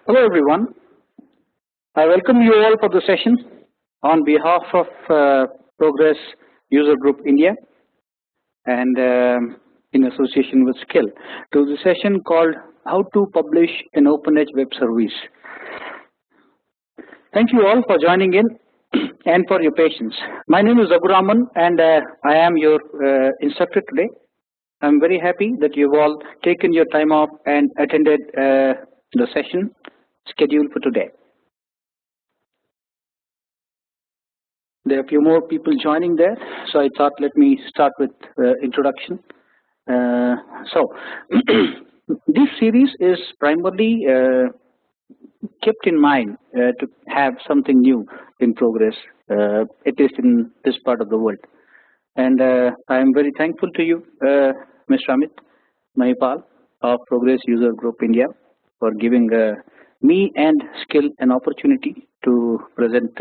Hello everyone. I welcome you all for the session on behalf of Progress User Group India and in association with Skill to the session called How to Publish an OpenEdge Web Service. Thank you all for joining in and for your patience. My name is Aguraman and I am your instructor today. I'm very happy that you've all taken your time off and attended the session scheduled for today. There are a few more people joining there, so I thought let me start with introduction. This series is primarily kept in mind to have something new in progress, at least in this part of the world. And I am very thankful to you, Mr. Amit Mahipal of Progress User Group India, for giving me and Skill an opportunity to present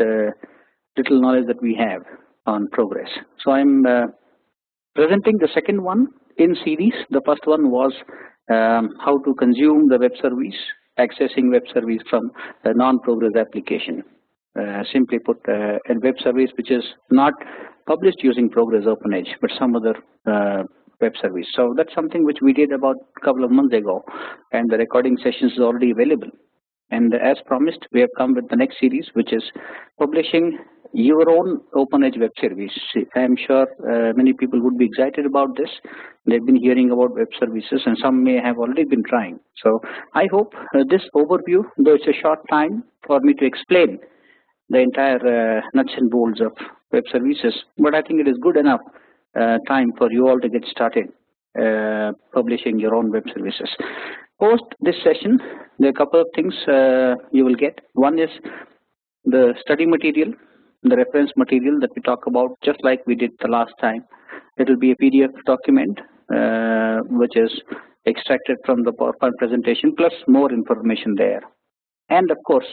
little knowledge that we have on Progress. So I'm presenting the second one in series. The first one was how to consume the web service, accessing web service from a non-Progress application. Simply put, a web service which is not published using Progress OpenEdge, but some other web service. So that's something which we did about a couple of months ago, and the recording sessions is already available. And as promised, we have come with the next series, which is publishing your own OpenEdge web service. I'm sure many people would be excited about this. They've been hearing about web services, and some may have already been trying. So I hope this overview, though it's a short time for me to explain the entire nuts and bolts of web services, but I think it is good enough time for you all to get started publishing your own web services. Post this session, there are a couple of things you will get. One is the study material, the reference material that we talk about, just like we did the last time. It will be a PDF document which is extracted from the PowerPoint presentation, plus more information there. And of course,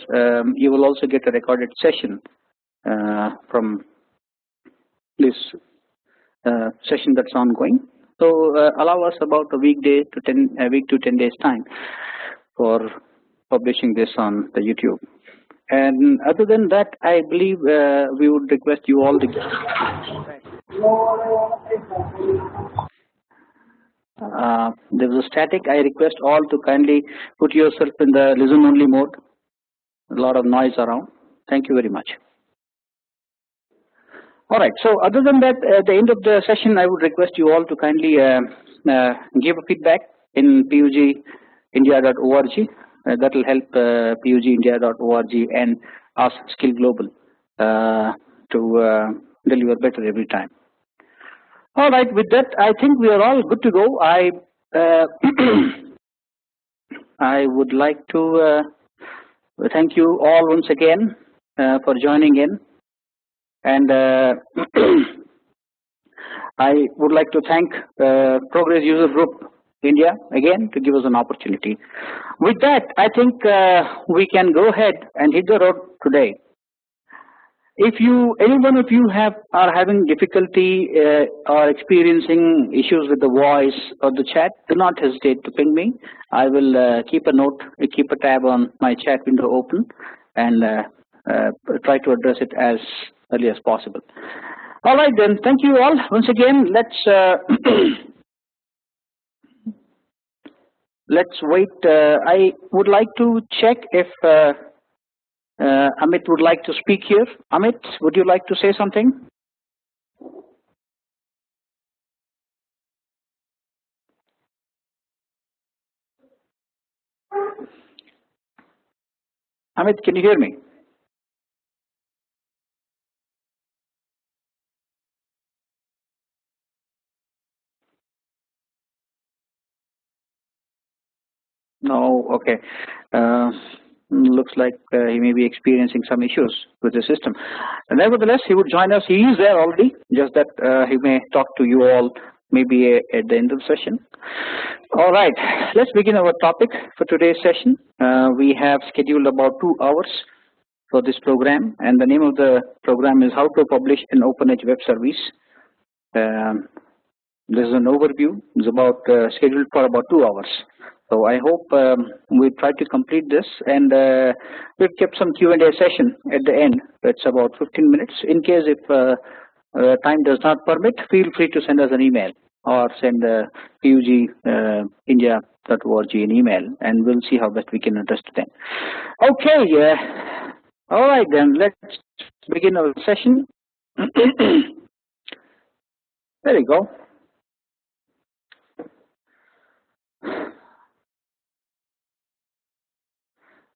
you will also get a recorded session from this session that's ongoing. So allow us about a week to 10 days time for publishing this on the YouTube. And other than that, I believe we would request you all to there was a static. I request all to kindly put yourself in the listen only mode. A lot of noise around. Thank you very much. All right, so other than that, at the end of the session, I would request you all to kindly give a feedback in pugindia.org. That will help pugindia.org and ask Skill Global to deliver better every time. All right, with that, I think we are all good to go. I would like to thank you all once again for joining in. And I would like to thank Progress User Group India again to give us an opportunity. With that, I think we can go ahead and hit the road today. If any one of you are having difficulty or experiencing issues with the voice or the chat, do not hesitate to ping me. I will keep a tab on my chat window open and try to address it as early as possible. All right then, thank you all once again. Let's wait. I would like to check if Amit would like to speak here. Amit, would you like to say something? Amit, can you hear me? No, okay. Looks like he may be experiencing some issues with the system. Nevertheless, he would join us. He is there already, just that he may talk to you all maybe at the end of the session. All right, let's begin our topic for today's session. We have scheduled about 2 hours for this program, and the name of the program is How to Publish an OpenEdge Web Service. This is an overview. It's about scheduled for about 2 hours. So I hope we try to complete this, and we've kept some Q&A session at the end. It's about 15 minutes. In case if time does not permit, feel free to send us an email or send pugindia.org an email, and we'll see how best we can address to them. Okay, all right then, let's begin our session. There you go.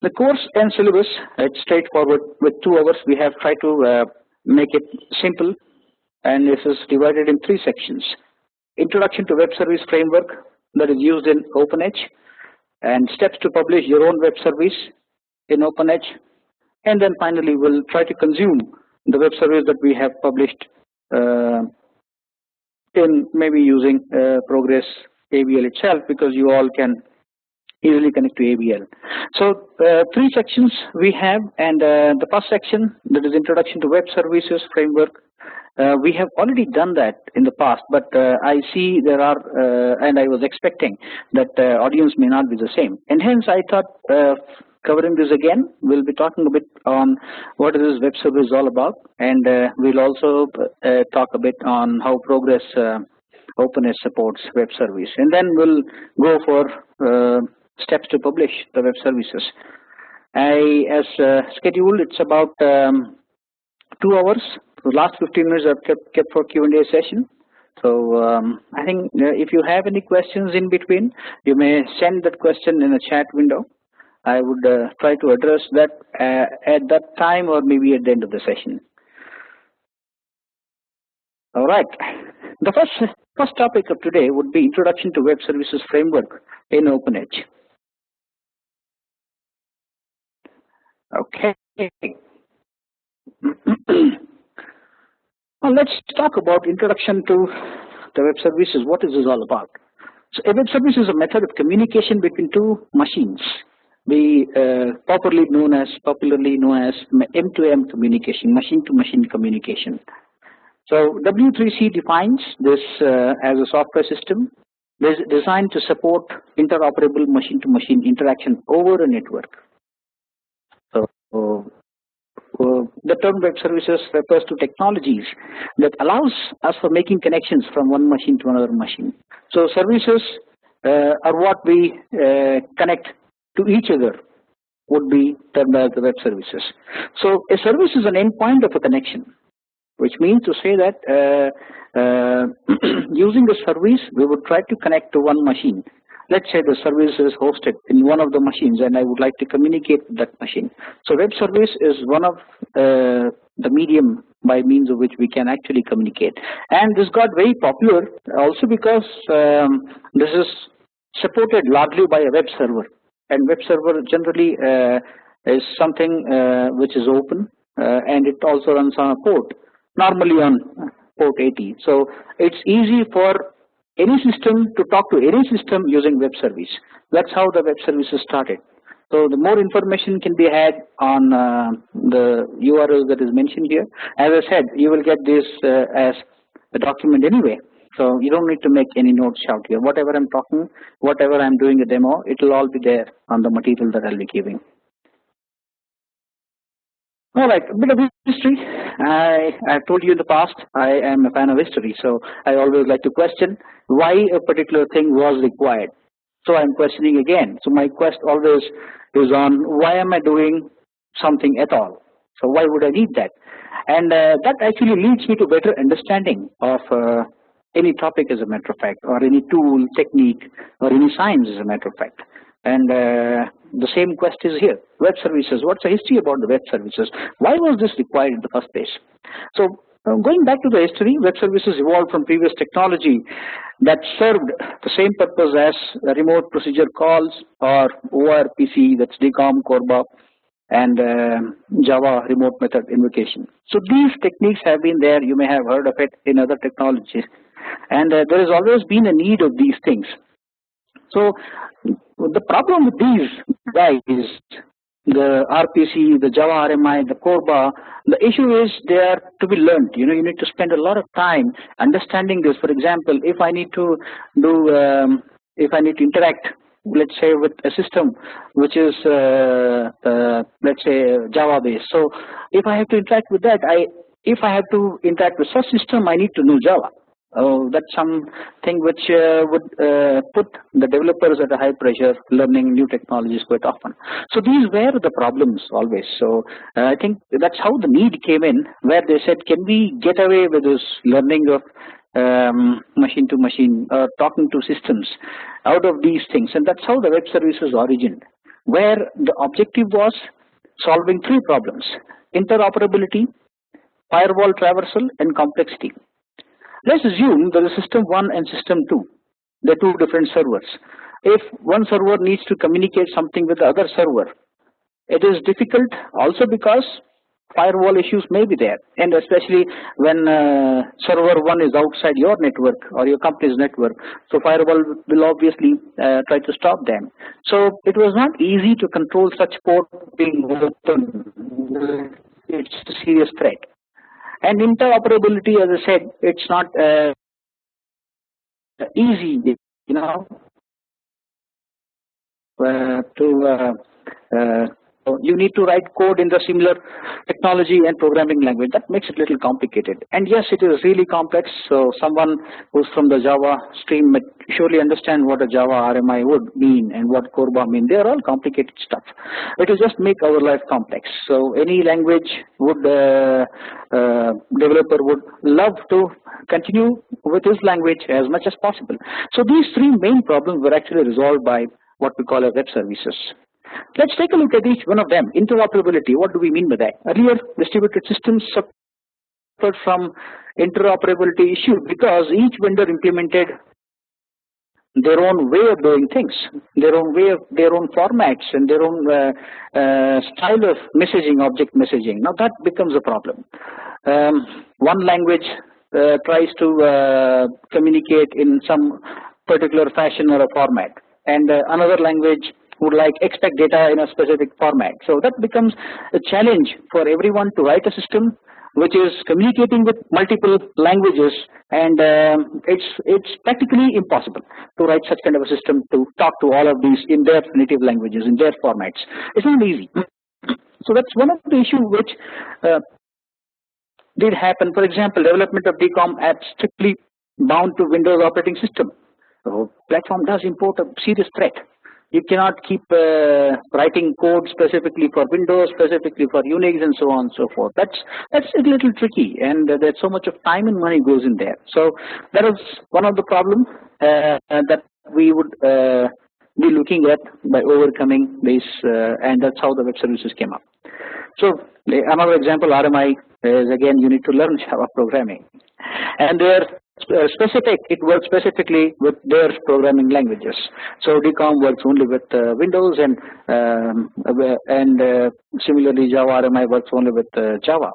The course and syllabus, it's straightforward. With 2 hours, we have tried to make it simple, and this is divided in 3 sections. Introduction to Web Service Framework that is used in OpenEdge, and steps to publish your own web service in OpenEdge, and then finally we'll try to consume the web service that we have published in maybe using Progress ABL itself, because you all can easily connect to ABL. So 3 sections we have, and the first section, that is Introduction to Web Services Framework. We have already done that in the past, but I see there are, and I was expecting that audience may not be the same, and hence I thought covering this again, we'll be talking a bit on what is this web service all about, and we'll also talk a bit on how Progress OpenEdge supports web service, and then we'll go for steps to publish the web services. As scheduled, it's about 2 hours. The last 15 minutes I've kept for Q&A session. So I think if you have any questions in between, you may send that question in a chat window. I would try to address that at that time, or maybe at the end of the session. All right. The first topic of today would be Introduction to Web Services Framework in OpenEdge. Okay. Well, let's talk about Introduction to the Web Services. What is this all about? So a web service is a method of communication between 2 machines, popularly known as M2M communication, machine-to-machine communication. So W3C defines this as a software system designed to support interoperable machine-to-machine interaction over a network. So the term web services refers to technologies that allows us for making connections from one machine to another machine. So services are what we connect to each other would be termed as the web services. So a service is an endpoint of a connection, which means to say that using the service, we would try to connect to one machine. Let's say the service is hosted in one of the machines, and I would like to communicate with that machine. So web service is one of the medium by means of which we can actually communicate. And this got very popular also because this is supported largely by a web server. And web server generally is something which is open, and it also runs on a port, normally on port 80. So it's easy for any system to talk to any system using web service. That's how the web services started. So the more information can be had on the URL that is mentioned here. As I said, you will get this as a document anyway. So you don't need to make any notes out here. Whatever I'm talking, whatever I'm doing a demo, it will all be there on the material that I'll be giving. All right, a bit of history. I've told you in the past, I am a fan of history, so I always like to question why a particular thing was required. So I'm questioning again. So my quest always is on why am I doing something at all? So why would I need that? And that actually leads me to better understanding of any topic, as a matter of fact, or any tool, technique, or any science, as a matter of fact. And the same quest is here. Web services. What's the history about the web services? Why was this required in the first place? So going back to the history, web services evolved from previous technology that served the same purpose as remote procedure calls or ORPC, that's DCOM, CORBA, and Java remote method invocation. So these techniques have been there. You may have heard of it in other technologies. And there has always been a need of these things. So the problem with these guys, the RPC, the Java RMI, the CORBA, the issue is they are to be learned. You know, you need to spend a lot of time understanding this. For example, if I need to interact let's say, with a system which is, let's say, Java based. So if I have to interact with that, if I have to interact with such system, I need to know Java. That's something which would put the developers at a high pressure, learning new technologies quite often. So these were the problems always. So I think that's how the need came in, where they said, can we get away with this learning of machine to machine, talking to systems out of these things? And that's how the web services origined, where the objective was solving three problems: interoperability, firewall traversal, and complexity. Let's assume there is system 1 and system 2. They're two different servers. If one server needs to communicate something with the other server, it is difficult also because firewall issues may be there, and especially when server 1 is outside your network or your company's network, so firewall will obviously try to stop them. So it was not easy to control such port being open. It's a serious threat. And interoperability, as I said, it's not easy, you need to write code in the similar technology and programming language. That makes it a little complicated. And yes, it is really complex. So someone who's from the Java stream might surely understand what a Java RMI would mean and what Corba mean. They are all complicated stuff. It will just make our life complex. So any language would developer would love to continue with his language as much as possible. So these three main problems were actually resolved by what we call as web services. Let's take a look at each one of them. Interoperability, what do we mean by that? Earlier, distributed systems suffered from interoperability issue because each vendor implemented their own way of doing things, their own way of their own formats and their own style of messaging, object messaging. Now that becomes a problem. One language tries to communicate in some particular fashion or a format, and another language would expect data in a specific format. So that becomes a challenge for everyone to write a system which is communicating with multiple languages, and it's practically impossible to write such kind of a system to talk to all of these in their native languages, in their formats. It's not easy. So that's one of the issues which did happen. For example, development of DCOM apps strictly bound to Windows operating system. So platform does import a serious threat. You cannot keep writing code specifically for Windows, specifically for Unix, and so on and so forth. That's a little tricky, and there's so much of time and money goes in there. So that is one of the problems that we would be looking at by overcoming this, and that's how the web services came up. So another example, RMI, is again you need to learn Java programming, and they're specific. It works specifically with their programming languages. So DCOM works only with Windows, and similarly Java RMI works only with Java.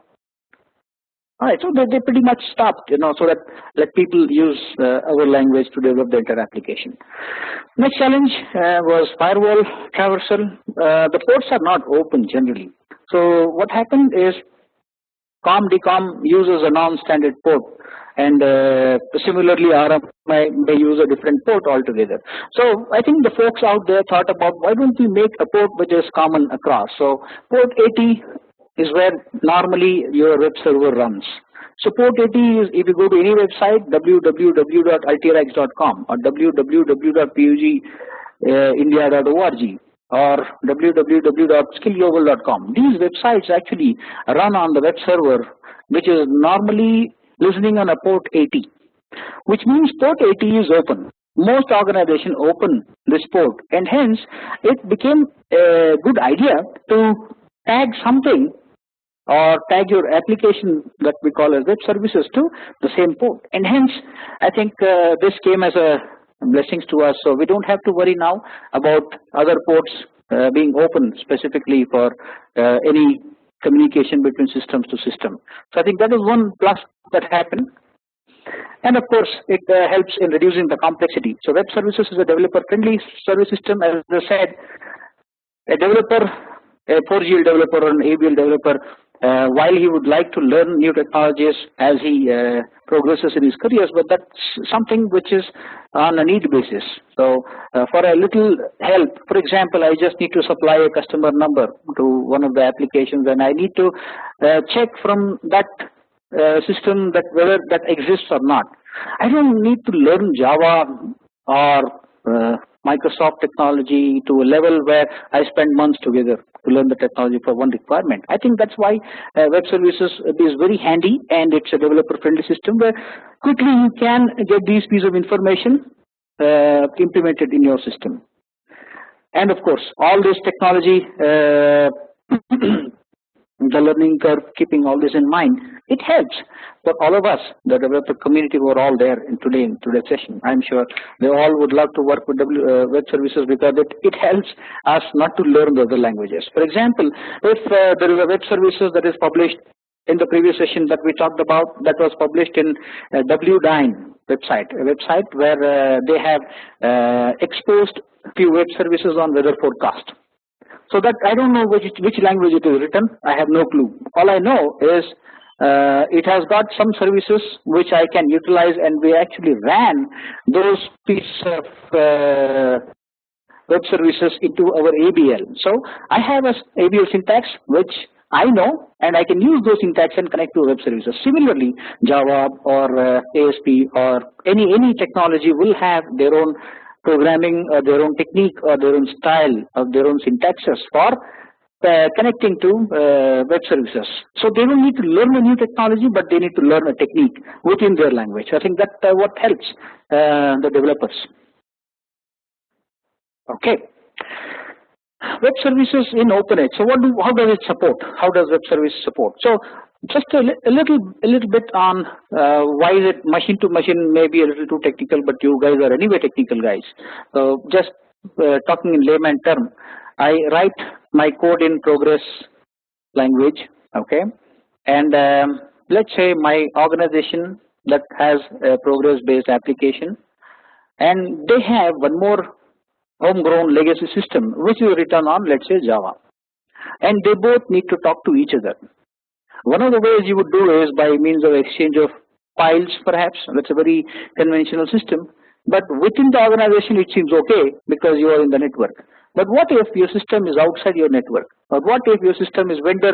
All right, so they pretty much stopped, so that let people use our language to develop the entire application. Next challenge was firewall traversal. The ports are not open generally. So what happened is DCOM uses a non-standard port, and similarly RMI may use a different port altogether. So I think the folks out there thought about, why don't we make a port which is common across? So port 80 is where normally your web server runs. So port 80 is, if you go to any website, www.altirax.com or www.pugindia.org or www.skillglobal.com. These websites actually run on the web server, which is normally listening on a port 80, which means port 80 is open. Most organizations open this port, and hence it became a good idea to tag something or tag your application that we call as web services to the same port. And hence, I think this came as a blessings to us, so we don't have to worry now about other ports being open specifically for any communication between systems to system. So I think that is one plus that happened. And of course, it helps in reducing the complexity. So web services is a developer-friendly service system. As I said, a developer, a 4GL developer or an ABL developer while he would like to learn new technologies as he progresses in his careers, but that's something which is on a need basis. So for a little help, for example, I just need to supply a customer number to one of the applications, and I need to check from that system that whether that exists or not. I don't need to learn Java or Microsoft technology to a level where I spend months together to learn the technology for one requirement. I think that's why web services is very handy, and it's a developer-friendly system where quickly you can get these pieces of information implemented in your system. And of course, all this technology, the learning curve, keeping all this in mind, it helps for all of us, the developer community who are all there in today's session. I'm sure they all would love to work with web services because it helps us not to learn the other languages. For example, if there is a web services that is published in the previous session that we talked about, that was published in WDine website, a website where they have exposed a few web services on weather forecast. So that I don't know which language it is written. I have no clue. All I know is it has got some services which I can utilize, and we actually ran those pieces of web services into our ABL. So I have a ABL syntax which I know, and I can use those syntax and connect to web services. Similarly, Java or ASP or any technology will have their own programming, their own technique, or their own style, or their own syntaxes for connecting to web services. So they don't need to learn a new technology, but they need to learn a technique within their language. I think that what helps the developers. Okay. Web services in OpenEdge. So how does it support? How does web service support? So just a little bit on why is it machine to machine, maybe a little too technical, but you guys are anyway technical guys. So just talking in layman term, I write my code in progress language, okay, and let's say my organization that has a progress-based application, and they have one more homegrown legacy system which is written on, let's say, Java, and they both need to talk to each other. One of the ways you would do is by means of exchange of files, perhaps. That's a very conventional system. But within the organization, it seems okay because you are in the network. But what if your system is outside your network? Or what if your system is vendor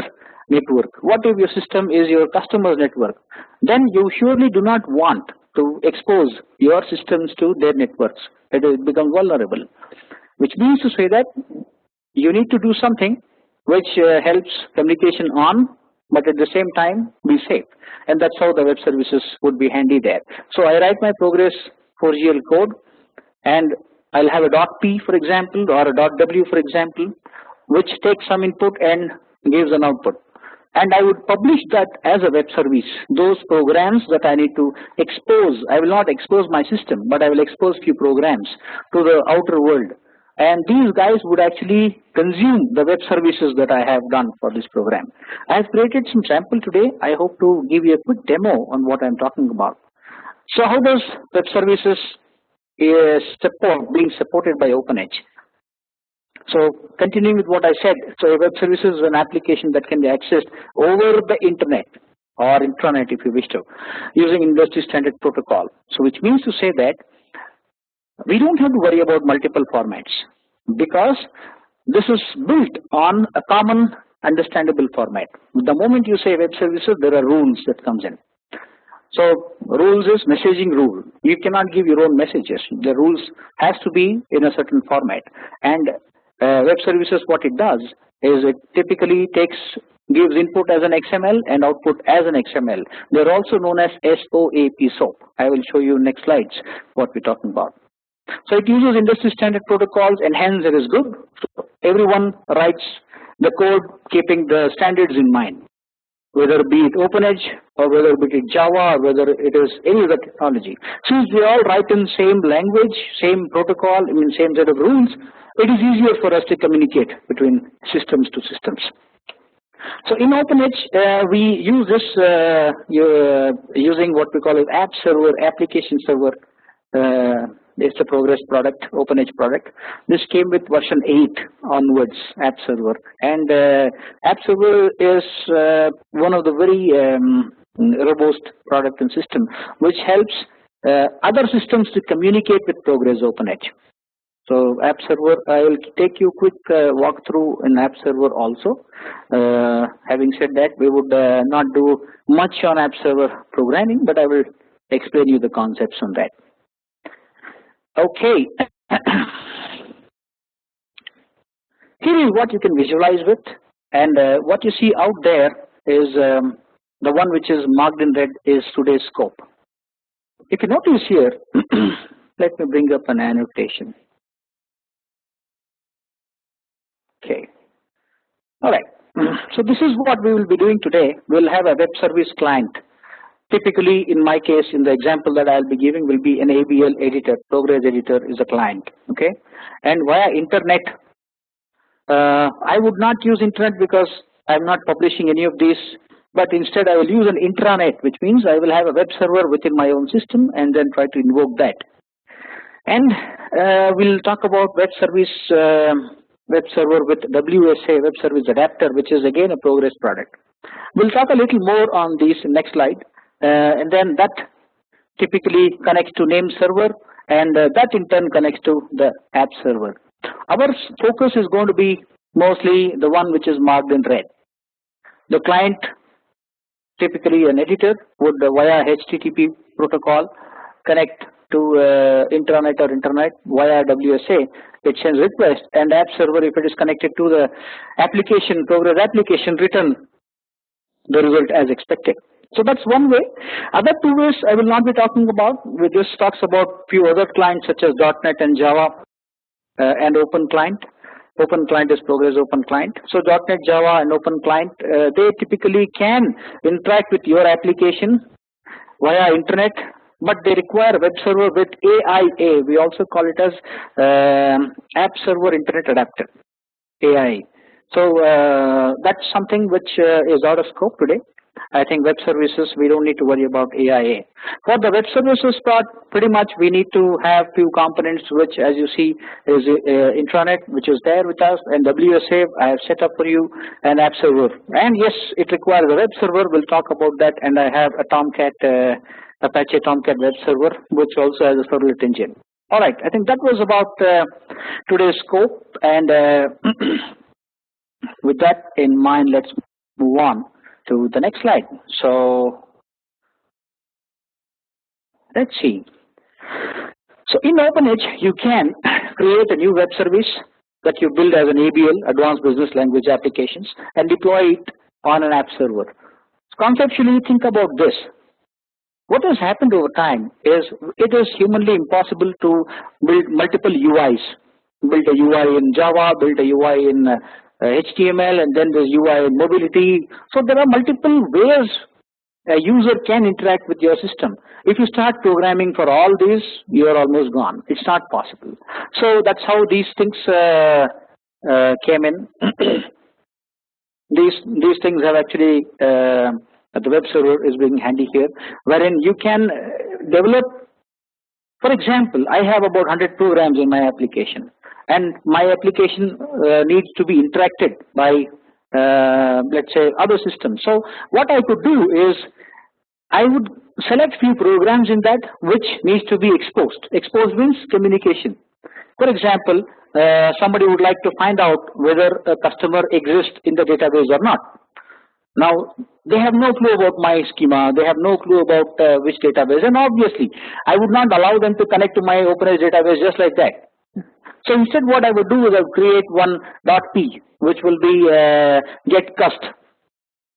network? What if your system is your customer's network? Then you surely do not want to expose your systems to their networks. It becomes vulnerable. Which means to say that you need to do something which helps communication on, but at the same time be safe. And that's how the web services would be handy there. So I write my progress 4GL code, and I'll have a .p, for example, or a .w, for example, which takes some input and gives an output. And I would publish that as a web service. Those programs that I need to expose, I will not expose my system, but I will expose few programs to the outer world. And these guys would actually consume the web services that I have done for this program. I have created some sample today. I hope to give you a quick demo on what I'm talking about. So how does web services being supported by OpenEdge? So continuing with what I said, so a web service is an application that can be accessed over the internet or intranet if you wish to, using industry standard protocol. So which means to say that we don't have to worry about multiple formats because this is built on a common understandable format. The moment you say web services, there are rules that comes in. So rules is messaging rule. You cannot give your own messages. The rules has to be in a certain format. And web services, what it does is it typically gives input as an XML and output as an XML. They're also known as SOAP. I will show you next slides what we're talking about. So it uses industry standard protocols, and hence it is good. So everyone writes the code keeping the standards in mind, whether be it OpenEdge or whether be it Java or whether it is any other technology. Since we all write in same language, same protocol, same set of rules, it is easier for us to communicate between systems to systems. So in OpenEdge, we use this using what we call as AppServer, application server It's a Progress product, OpenEdge product. This came with version 8 onwards, AppServer. And AppServer is one of the very robust product and system which helps other systems to communicate with Progress OpenEdge. So AppServer, I will take you a quick walkthrough in AppServer also. Having said that, we would not do much on AppServer programming, but I will explain you the concepts on that. Okay. Here is what you can visualize with, and what you see out there is the one which is marked in red is today's scope. If you notice here, let me bring up an annotation. Okay. All right. So this is what we will be doing today. We'll have a web service client. Typically, in my case, in the example that I'll be giving will be an ABL editor. Progress editor is a client. Okay. And via internet, I would not use internet because I'm not publishing any of these. But instead, I will use an intranet, which means I will have a web server within my own system and then try to invoke that. And we'll talk about web server with WSA, Web Service Adapter, which is again a Progress product. We'll talk a little more on these next slide. And then that typically connects to name server, and that in turn connects to the app server. Our focus is going to be mostly the one which is marked in red. The client, typically an editor, would via HTTP protocol connect to intranet or internet via WSA. It sends request, and app server, if it is connected to the application, Progress application, return the result as expected. So that's one way. Other two ways I will not be talking about. We just talks about few other clients such as .NET and Java and Open Client. Open Client is Progress Open Client. So .NET, Java, and Open Client, they typically can interact with your application via internet, but they require a web server with AIA. We also call it as App Server Internet Adapter, AIA. So that's something which is out of scope today. I think web services, we don't need to worry about AIA. For the web services part, pretty much we need to have few components, which as you see is intranet, which is there with us, and WSA I have set up for you, and AppServer. And yes, it requires a web server. We'll talk about that. And I have a Tomcat, Apache Tomcat web server, which also has a servlet engine. All right, I think that was about today's scope. And with that in mind, let's move on to the next slide. So let's see. So in OpenEdge, you can create a new web service that you build as an ABL, Advanced Business Language Applications, and deploy it on an app server. So conceptually, think about this. What has happened over time is it is humanly impossible to build multiple UIs. Build a UI in Java, build a UI in HTML, and then there's UI in mobility. So there are multiple ways a user can interact with your system. If you start programming for all these, you are almost gone. It's not possible. So that's how these things came in. These things have actually, the web server is being handy here, wherein you can develop. For example, I have about 100 programs in my application, and my application needs to be interacted by, let's say, other systems. So what I could do is I would select few programs in that which needs to be exposed. Exposed means communication. For example, somebody would like to find out whether a customer exists in the database or not. Now, they have no clue about my schema, they have no clue about which database, and obviously, I would not allow them to connect to my OpenEdge database just like that. So instead, what I would do is I would create one .p, which will be getCust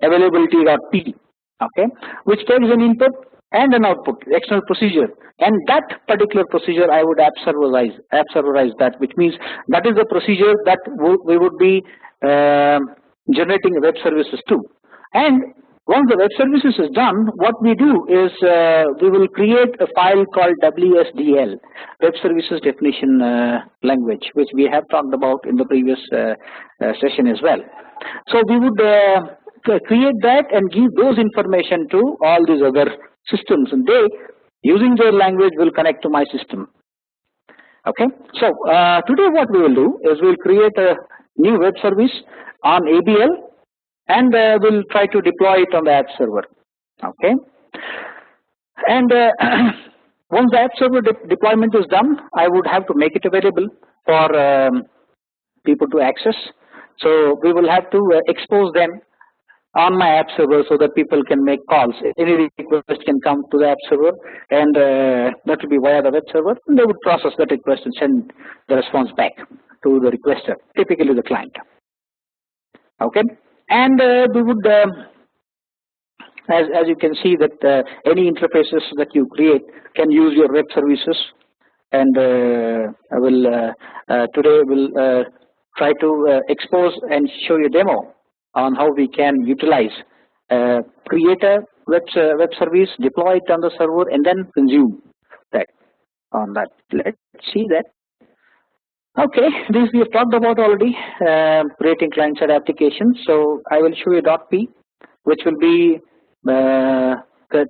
availability.p, okay, which takes an input and an output, external procedure, and that particular procedure I would AppServerize that, which means that is the procedure that we would be generating web services to. And once the web services is done, what we do is we will create a file called WSDL, Web Services Definition Language, which we have talked about in the previous session as well. So we would create that and give those information to all these other systems, and they, using their language, will connect to my system. Okay, so today what we will do is we'll create a new web service on ABL, and we'll try to deploy it on the AppServer. Okay, and once the AppServer deployment is done, I would have to make it available for people to access. So we will have to expose them on my AppServer so that people can make calls. Any request can come to the AppServer, and that will be via the web server. And they would process that request and send the response back to the requester, typically the client. Okay, and we would, as you can see, that any interfaces that you create can use your web services. And I will today will try to expose and show you a demo on how we can utilize, create a web service, deploy it on the server, and then consume that on that. Let's see that. Okay, this we have talked about already, creating client-side applications. So I will show you .p, which will be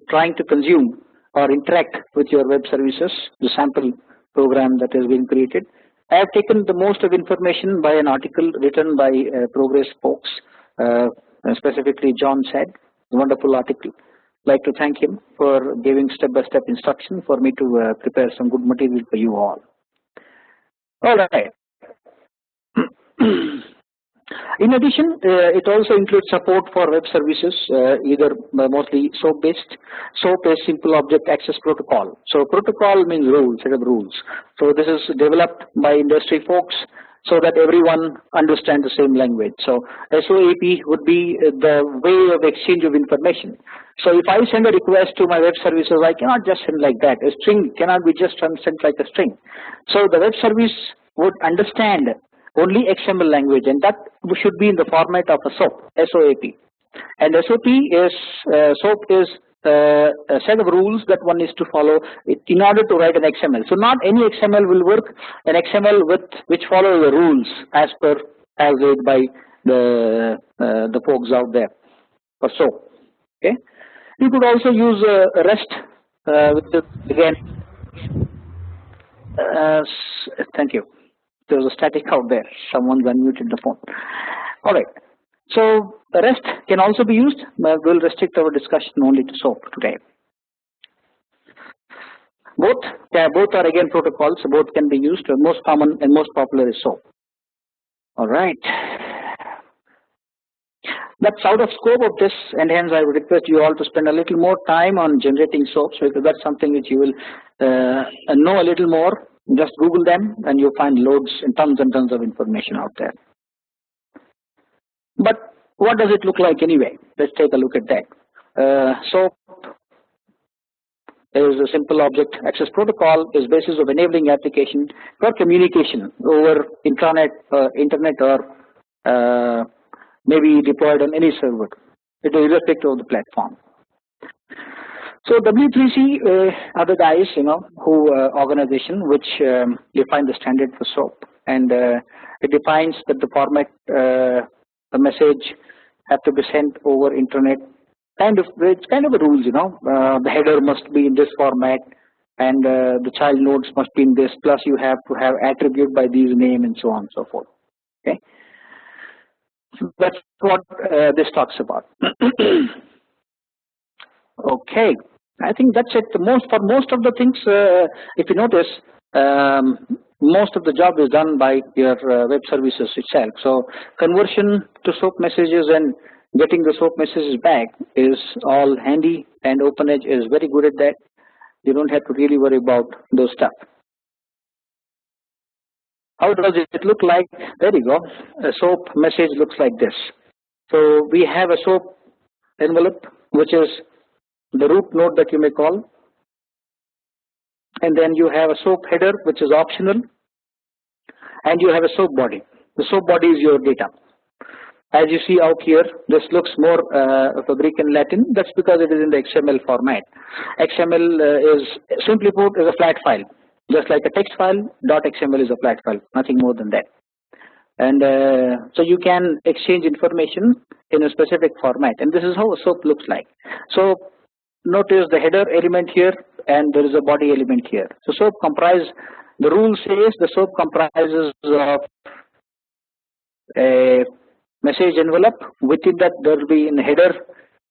trying to consume or interact with your web services, the sample program that has been created. I have taken the most of information by an article written by Progress folks, specifically John said, wonderful article. I'd like to thank him for giving step-by-step instruction for me to prepare some good material for you all. All right. In addition, it also includes support for web services, either mostly SOAP-based. SOAP is Simple Object Access Protocol. So protocol means rules, set of rules. So this is developed by industry folks so that everyone understands the same language. So SOAP would be the way of exchange of information. So if I send a request to my web services, I cannot just send like that. A string cannot be just sent like a string. So the web service would understand only XML language, and that should be in the format of a SOAP, SOAP. And SOAP is SOAP is a set of rules that one needs to follow in order to write an XML. So not any XML will work. An XML which follows the rules as read by the folks out there for SOAP. Okay. You could also use REST, which is again. Thank you. There's a static out there. Someone's unmuted the phone. All right. So REST can also be used, but we'll restrict our discussion only to SOAP today. Both are again protocols. So both can be used. The most common and most popular is SOAP. All right. That's out of scope of this, and hence I would request you all to spend a little more time on generating SOAPs, because that's something which you will know a little more. Just Google them and you'll find loads and tons of information out there. But what does it look like anyway? Let's take a look at that. SOAP is a simple object access protocol, is basis of enabling application for communication over internet or maybe deployed on any server. It is irrespective of the platform. So W3C are the guys, who organization which define the standard for SOAP, and it defines that the format, the message have to be sent over internet. It's kind of a rules, the header must be in this format, and the child nodes must be in this. Plus, you have to have attribute by these name and so on and so forth. Okay, so that's what this talks about. Okay, I think that's it. For most of the things, if you notice, most of the job is done by your web services itself. So conversion to SOAP messages and getting the SOAP messages back is all handy, and OpenEdge is very good at that. You don't have to really worry about those stuff. How does it look like? There you go. A SOAP message looks like this. So we have a SOAP envelope, which is the root node that you may call, and then you have a SOAP header, which is optional, and you have a SOAP body. The SOAP body is your data. As you see out here, this looks more of a Greek and Latin. That's because it is in the XML format. XML is, simply put, is a flat file. Just like a text file, .xml is a flat file, nothing more than that. And so you can exchange information in a specific format, and this is how a SOAP looks like. So notice the header element here, and there is a body element here. So SOAP comprises The rule says the SOAP comprises of a message envelope. Within that there will be a header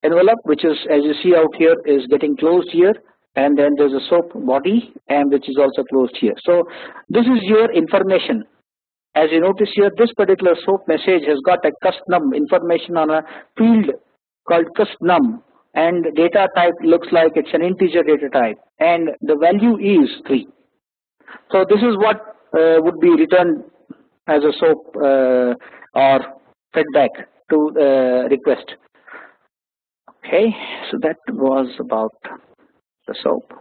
envelope, which is, as you see out here, is getting closed here, and then there's a SOAP body, and which is also closed here. So this is your information. As you notice here, this particular SOAP message has got a custom information on a field called custom, and data type looks like it's an integer data type, and the value is 3. So this is what would be returned as a SOAP or fed back to the request. Okay, so that was about the SOAP.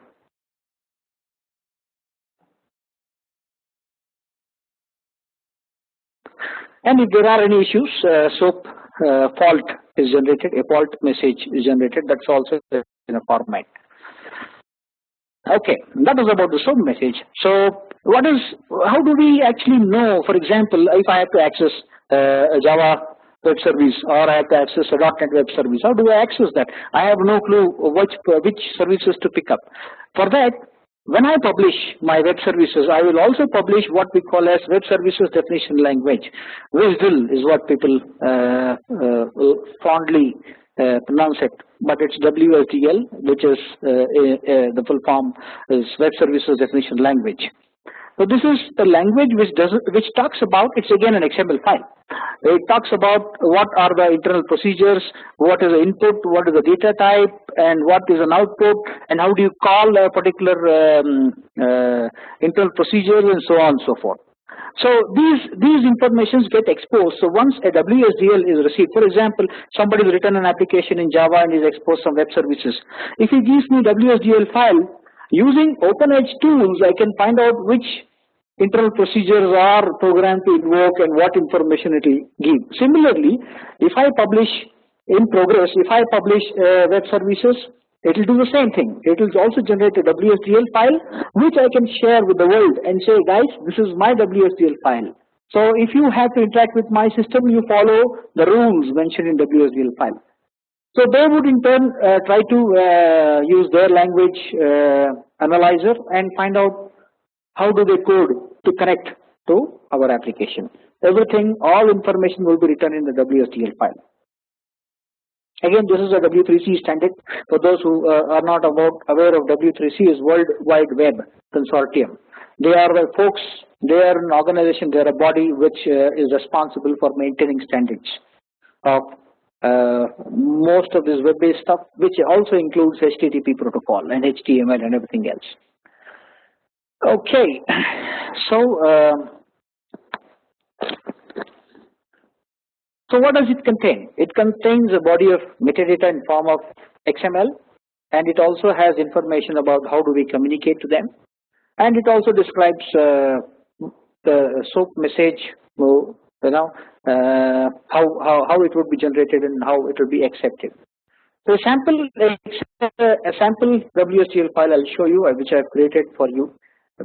And if there are any issues, SOAP fault is generated, a fault message is generated. That's also in a format. Okay, that was about the SOAP message. So how do we actually know, for example, if I have to access a Java web service, or I have to access a .NET web service, how do I access that? I have no clue which services to pick up. For that, when I publish my web services, I will also publish what we call as web services definition language. WSDL is what people fondly pronounce it, but it's WSDL, which is the full form is web services definition language. So this is the language which talks about, it's again an XML file. It talks about what are the internal procedures, what is the input, what is the data type, and what is an output, and how do you call a particular internal procedure, and so on and so forth. So these informations get exposed. So once a WSDL is received, for example, somebody has written an application in Java and is exposed some web services. If he gives me WSDL file, using OpenEdge tools, I can find out which internal procedures are programmed to invoke and what information it will give. Similarly, if I publish in progress, if I publish web services, it will do the same thing. It will also generate a WSDL file, which I can share with the world and say, guys, this is my WSDL file. So if you have to interact with my system, you follow the rules mentioned in WSDL file. So they would in turn try to use their language analyzer and find out how do they code to connect to our application. Everything, all information will be written in the WSDL file. Again, this is a W3C standard. For those who are not aware of W3C, is World Wide Web Consortium. They are the folks, they are an organization, they are a body which is responsible for maintaining standards of most of this web-based stuff, which also includes HTTP protocol and HTML and everything else. Okay, so what does it contain? It contains a body of metadata in form of XML, and it also has information about how do we communicate to them, and it also describes the SOAP message, how it would be generated and how it will be accepted. So a sample WSDL file I'll show you, which I've created for you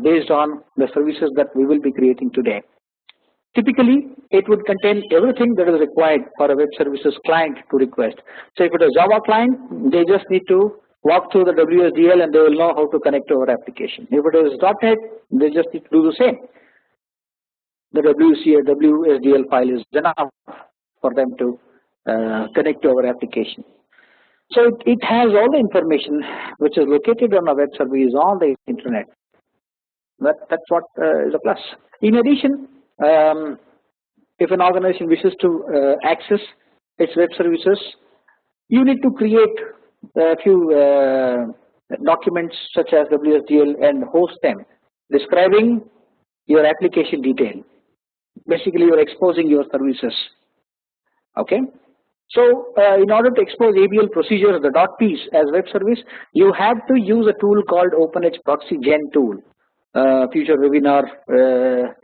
based on the services that we will be creating today. Typically, it would contain everything that is required for a web services client to request. So if it is a Java client, they just need to walk through the WSDL and they will know how to connect to our application. If it is .NET, they just need to do the same. The WSDL file is enough for them to connect to our application. So it has all the information which is located on a web service on the internet. That's what is a plus. In addition, if an organization wishes to access its web services, you need to create a few documents such as WSDL and host them, describing your application detail. Basically, you're exposing your services. Okay. So, in order to expose ABL procedures, the .ps as web service, you have to use a tool called OpenEdge Proxy Gen tool. Future webinar,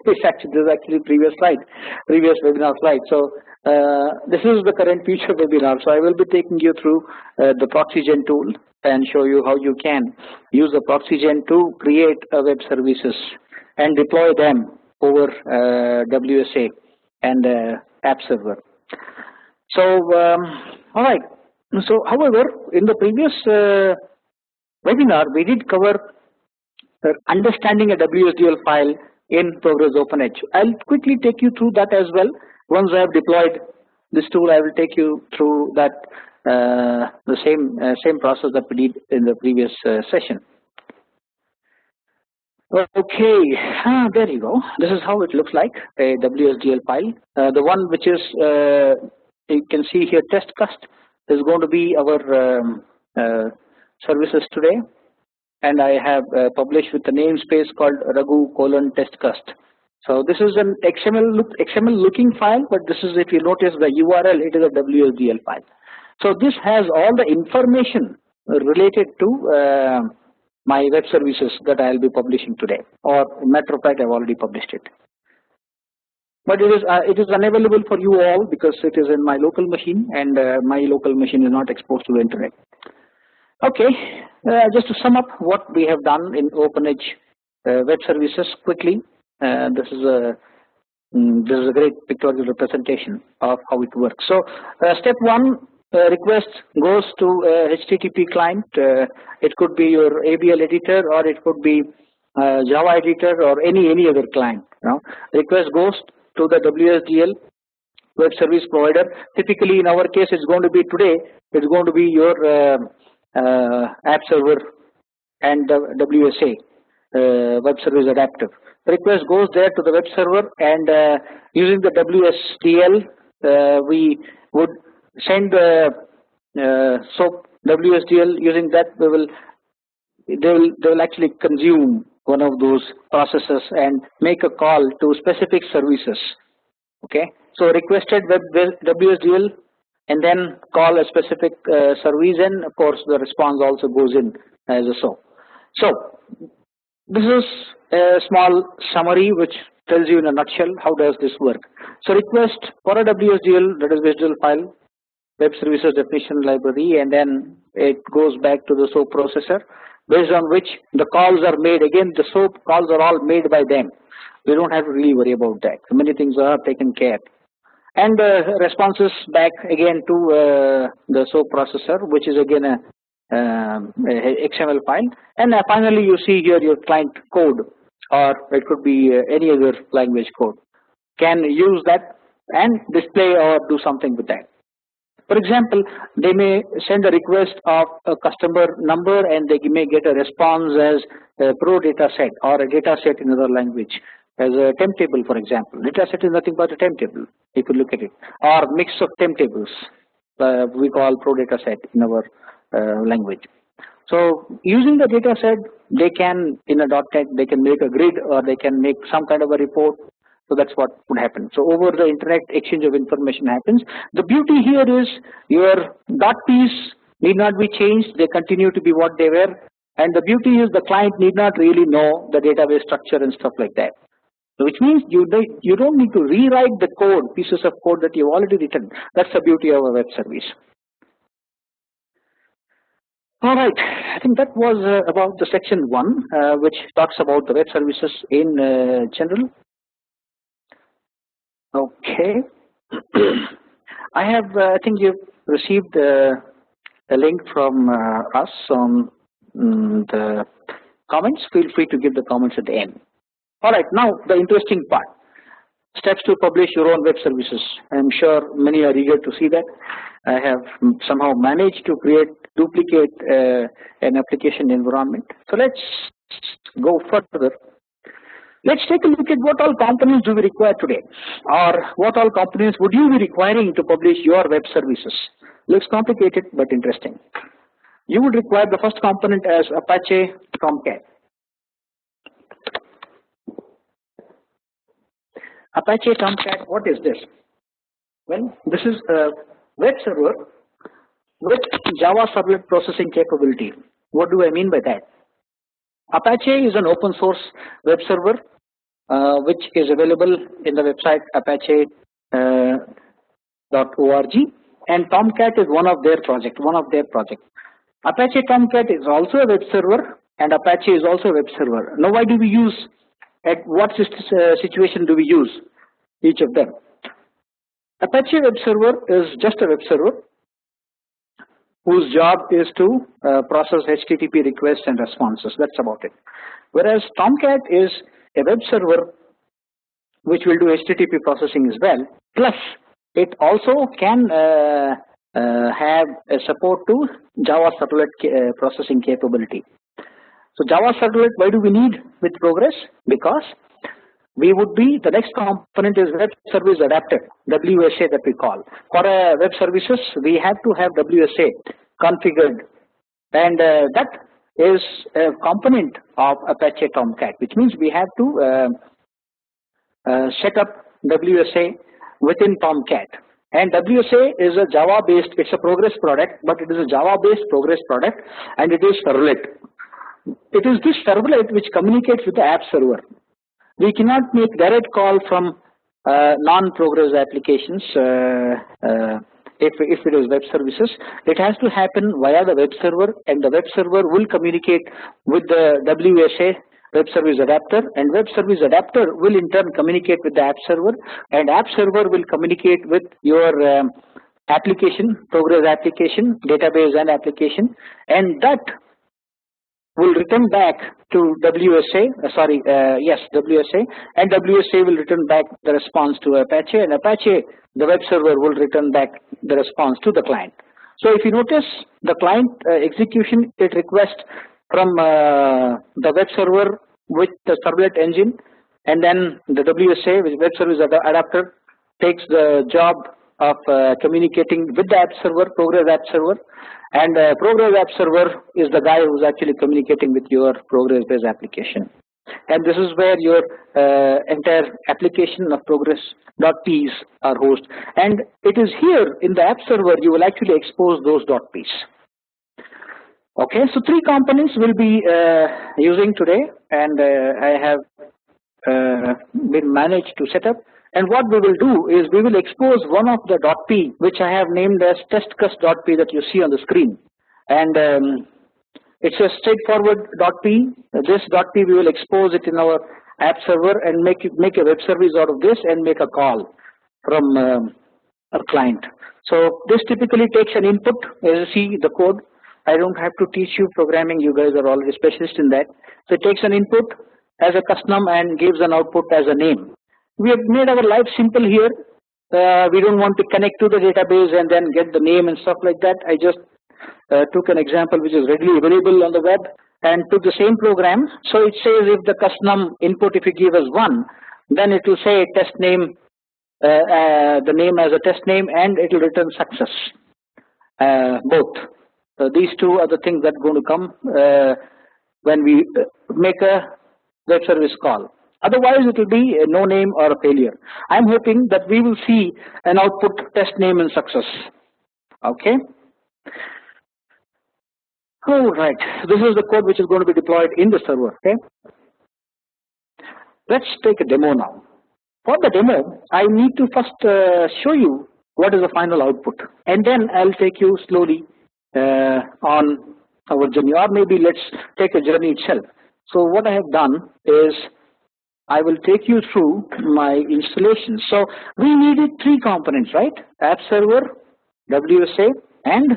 this is actually previous webinar slide. So this is the current future webinar. So I will be taking you through the Proxy Gen tool and show you how you can use the Proxy Gen to create web services and deploy them over WSA and AppServer. So all right. So however, in the previous webinar, we did cover understanding a WSDL file in Progress OpenEdge. I'll quickly take you through that as well. Once I have deployed this tool, I will take you through that the same process that we did in the previous session. Okay, there you go. This is how it looks like, a WSDL file. The one which is, you can see here, test cust is going to be our services today. And I have published with the namespace called Raghu:/test cust. So this is an XML looking file, but this is, if you notice the URL, it is a WSDL file. So this has all the information related to my web services that I will be publishing today, or matter of fact, I've already published it. But it is unavailable for you all because it is in my local machine, and my local machine is not exposed to the internet. Okay, just to sum up what we have done in OpenEdge Web Services quickly. This is a great pictorial representation of how it works. So, step one. Request goes to HTTP client. It could be your ABL editor, or it could be Java editor, or any other client. Request goes to the WSDL web service provider. Typically, in our case, it's going to be today. It's going to be your AppServer and WSA web service adaptive. The request goes there to the web server, and using the WSDL, we would send the SOAP WSDL. Using that, they will actually consume one of those processes and make a call to specific services. Okay, so requested WSDL, and then call a specific service, and of course the response also goes in as a SOAP. So this is a small summary which tells you in a nutshell how does this work. So request for a WSDL, that is WSDL file, web services definition library, and then it goes back to the SOAP processor, based on which the calls are made. Again, the SOAP calls are all made by them. We don't have to really worry about that. So many things are taken care. And responses back again to the SOAP processor, which is again a XML file. And finally, you see here your client code, or it could be any other language code. Can use that and display or do something with that. For example, they may send a request of a customer number, and they may get a response as a pro data set, or a data set in another language, as a temp table, for example. Data set is nothing but a temp table, if you look at it, or mix of temp tables, we call pro data set in our language. So using the data set, they can, in a .NET, they can make a grid, or they can make some kind of a report. So that's what would happen. So over the internet, exchange of information happens. The beauty here is your .ps need not be changed. They continue to be what they were. And the beauty is the client need not really know the database structure and stuff like that. Which means you don't need to rewrite the code, pieces of code that you've already written. That's the beauty of a web service. All right, I think that was about the section 1, which talks about the web services in general. Okay, I think you've received a link from us on the comments. Feel free to give the comments at the end. All right, now the interesting part. Steps to publish your own web services. I'm sure many are eager to see that. I have somehow managed to duplicate an application environment. So let's go further. Let's take a look at what all components do we require today, or what all components would you be requiring to publish your web services. Looks complicated but interesting. You would require the first component as Apache Tomcat. Apache Tomcat, what is this? Well, this is a web server with Java servlet processing capability. What do I mean by that? Apache is an open source web server which is available in the website apache.org, and Tomcat is one of their projects. Apache Tomcat is also a web server, and Apache is also a web server. Now, why do we use, at what situation do we use each of them? Apache web server is just a web server whose job is to process HTTP requests and responses. That's about it. Whereas Tomcat is a web server which will do HTTP processing as well. Plus, it also can have a support to Java servlet processing capability. So Java servlet, why do we need with Progress? Because we would be, the next component is web service adapter, WSA that we call. For web services, we have to have WSA configured, and that is a component of Apache Tomcat, which means we have to set up WSA within Tomcat. And WSA is a Java-based, it's a Progress product, but it is a Java-based Progress product, and it is servlet. It is this servlet which communicates with the app server. We cannot make direct call from non-Progress applications if it is web services. It has to happen via the web server, and the web server will communicate with the WSA, web service adapter, and web service adapter will in turn communicate with the app server, and app server will communicate with your application, Progress application, database and application, and that will return back to WSA, WSA, and WSA will return back the response to Apache, and Apache, the web server, will return back the response to the client. So if you notice, the client execution, it requests from the web server with the servlet engine, and then the WSA, which web service adapter, takes the job of communicating with the app server, Progress app server, and Progress app server is the guy who's actually communicating with your Progress-based application. And this is where your entire application of Progress.ps are hosted. And it is here in the app server you will actually expose those .ps. Okay, so 3 components we'll be using today, and I have been managed to set up. And what we will do is we will expose one of the .p, which I have named as testcus.p that you see on the screen. And it's a straightforward .p. This .p we will expose it in our app server and make a web service out of this and make a call from a client. So this typically takes an input. As you see the code, I don't have to teach you programming. You guys are already specialists in that. So it takes an input as a custom and gives an output as a name. We have made our life simple here. We don't want to connect to the database and then get the name and stuff like that. I just took an example which is readily available on the web and took the same program. So it says if the custom input, if you give us 1, then it will say test name, the name as a test name, and it will return success. Both. These two are the things that are going to come when we make a web service call. Otherwise, it will be a no name or a failure. I'm hoping that we will see an output test name and success. Okay. All right. This is the code which is going to be deployed in the server. Okay. Let's take a demo now. For the demo, I need to first show you what is the final output, and then I'll take you slowly on our journey, or maybe let's take a journey itself. So what I have done is I will take you through my installation. So we needed 3 components, right? AppServer, WSA, and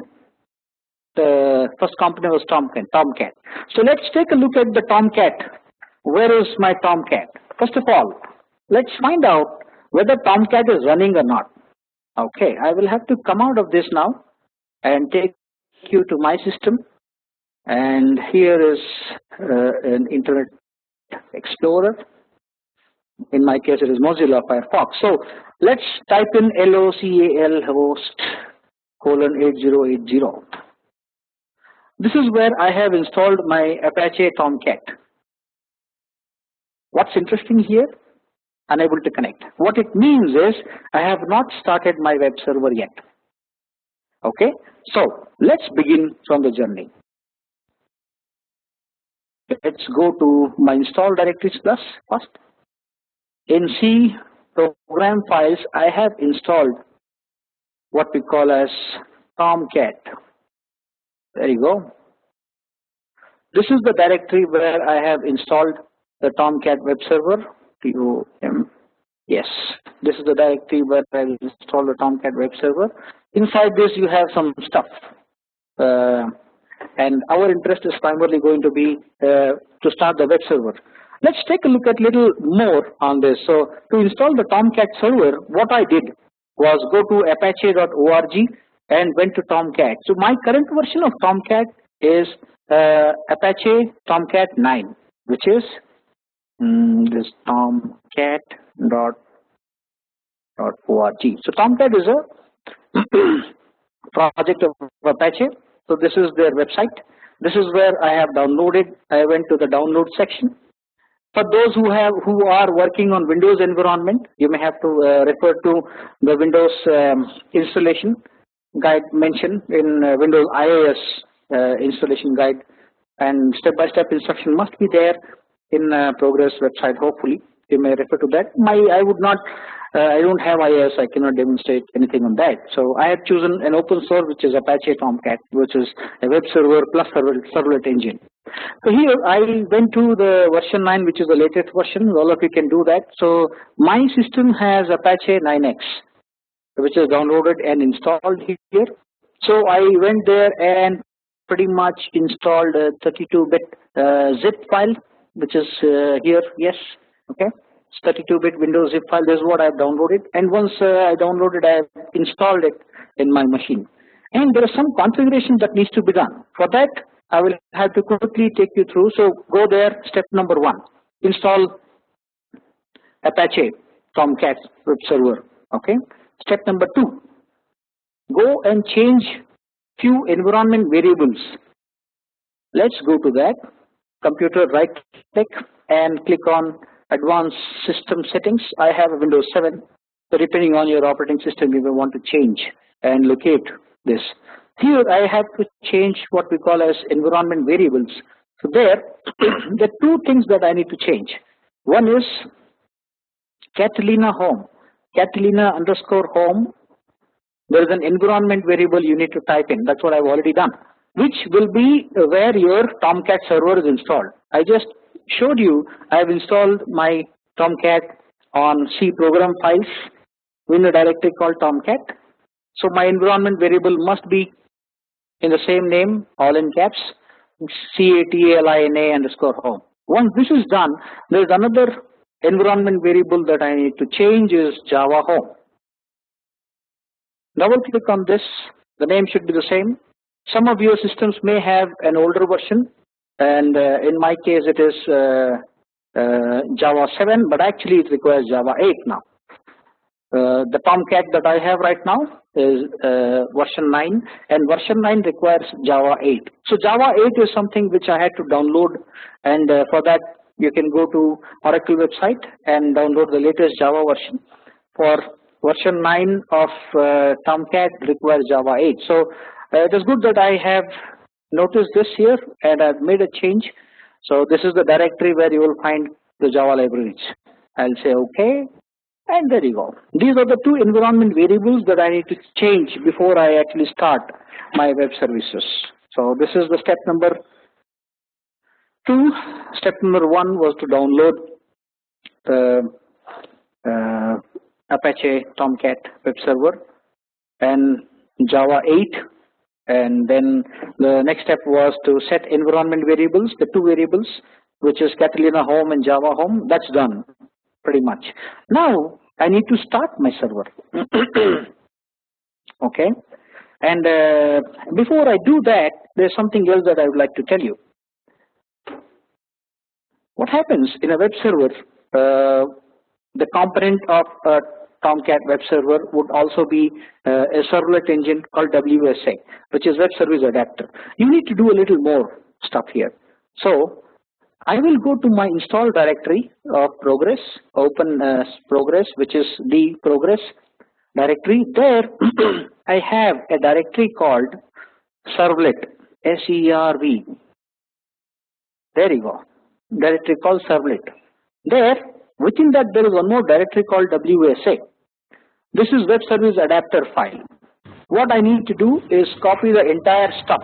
the first component was Tomcat. So let's take a look at the Tomcat. Where is my Tomcat? First of all, let's find out whether Tomcat is running or not. Okay, I will have to come out of this now and take you to my system. And here is an Internet Explorer. In my case, it is Mozilla Firefox. So let's type in local host :8080. This is where I have installed my Apache Tomcat. What's interesting here? Unable to connect. What it means is I have not started my web server yet. Okay, so let's begin from the journey. Let's go to my install directories first. In C program files, I have installed what we call as Tomcat. There you go. This is the directory where I have installed the Tomcat web server. TOM. Yes, this is the directory where I installed the Tomcat web server. Inside this, you have some stuff. and our interest is primarily going to be to start the web server. Let's take a look at little more on this. So to install the Tomcat server, what I did was go to apache.org and went to Tomcat. So my current version of Tomcat is Apache Tomcat 9, which is this tomcat.org. So Tomcat is a project of Apache. So this is their website. This is where I have downloaded. I went to the download section. For those who are working on Windows environment, you may have to refer to the Windows installation guide mentioned in Windows IIS installation guide, and step-by-step instruction must be there in Progress website. Hopefully, you may refer to that. I would not. I don't have IIS. I cannot demonstrate anything on that. So I have chosen an open source, which is Apache Tomcat, which is a web server plus servlet engine. So here I went to the version 9, which is the latest version. All of you can do that. So my system has Apache 9X, which is downloaded and installed here. So I went there and pretty much installed a 32-bit zip file, which is here. Yes, okay. 32-bit Windows zip file. This is what I have downloaded, and once I downloaded, I have installed it in my machine. And there is some configuration that needs to be done. For that, I will have to quickly take you through. So go there. Step number 1: install Apache Tomcat web server. Okay. Step number 2: go and change few environment variables. Let's go to that. Computer, right click and click on Advanced System Settings. I have a Windows 7, so depending on your operating system, you may want to change and locate this. Here I have to change what we call as environment variables. So there are two things that I need to change. One is Catalina home, Catalina_home. There is an environment variable you need to type in. That's what I've already done, which will be where your Tomcat server is installed. I just showed you I have installed my Tomcat on C program files in a directory called Tomcat. So my environment variable must be in the same name, all in caps, CATALINA_home. Once this is done, there is another environment variable that I need to change is Java home. Double click on this. The name should be the same. Some of your systems may have an older version, and in my case it is Java 7, but actually it requires Java 8 now. The Tomcat that I have right now is version 9, and version 9 requires Java 8. So Java 8 is something which I had to download, and for that you can go to Oracle website and download the latest Java version. For version 9 of Tomcat requires Java 8. So it is good that I have noticed this here and I've made a change. So this is the directory where you will find the Java libraries. I'll say OK, and there you go. These are the two environment variables that I need to change before I actually start my web services. So this is the step number 2. Step number 1 was to download the Apache Tomcat web server and Java 8, and then the next step was to set environment variables, the two variables, which is Catalina home and Java home. That's done pretty much. Now I need to start my server. Okay, and before I do that, there's something else that I would like to tell you. What happens in a web server, the component of a Tomcat web server would also be a servlet engine called WSA, which is Web Service Adapter. You need to do a little more stuff here. So I will go to my install directory of Progress, Progress, which is the Progress directory. There I have a directory called Servlet, SERV. There you go, directory called Servlet. There, within that there is one more directory called WSA. This is Web Service Adapter file. What I need to do is copy the entire stuff.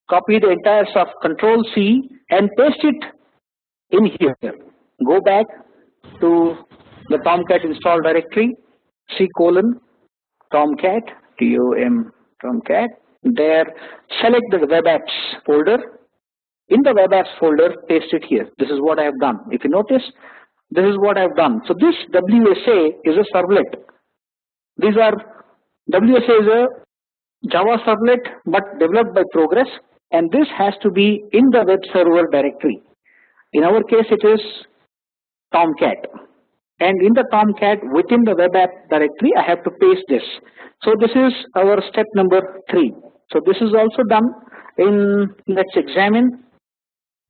Copy the entire stuff, Control C, and paste it in here. Go back to the Tomcat install directory, C:, Tomcat, Tomcat, There, select the web apps folder. In the web apps folder, paste it here. This is what I have done. If you notice, this is what I have done. So this WSA is a servlet. WSA is a Java servlet but developed by Progress, and this has to be in the web server directory. In our case, it is Tomcat. And in the Tomcat, within the web app directory, I have to paste this. So this is our step number 3. So this is also done. Let's examine.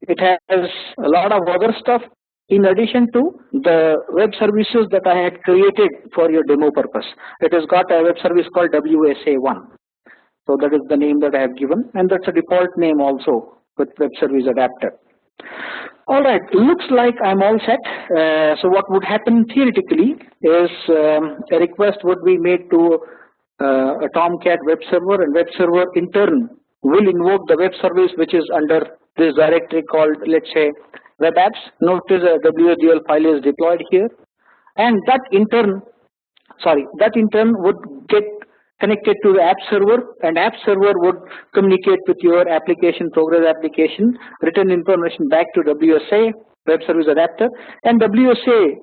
It has a lot of other stuff in addition to the web services that I had created for your demo purpose. It has got a web service called WSA1. So that is the name that I have given, and that's a default name also with web service adapter. All right, looks like I'm all set. So what would happen theoretically is a request would be made to a Tomcat web server, and web server in turn will invoke the web service which is under this directory called, let's say, web apps. Notice a WSDL file is deployed here, and that in turn would get connected to the AppServer, and AppServer would communicate with your application, Progress application, return information back to WSA, web service adapter, and WSA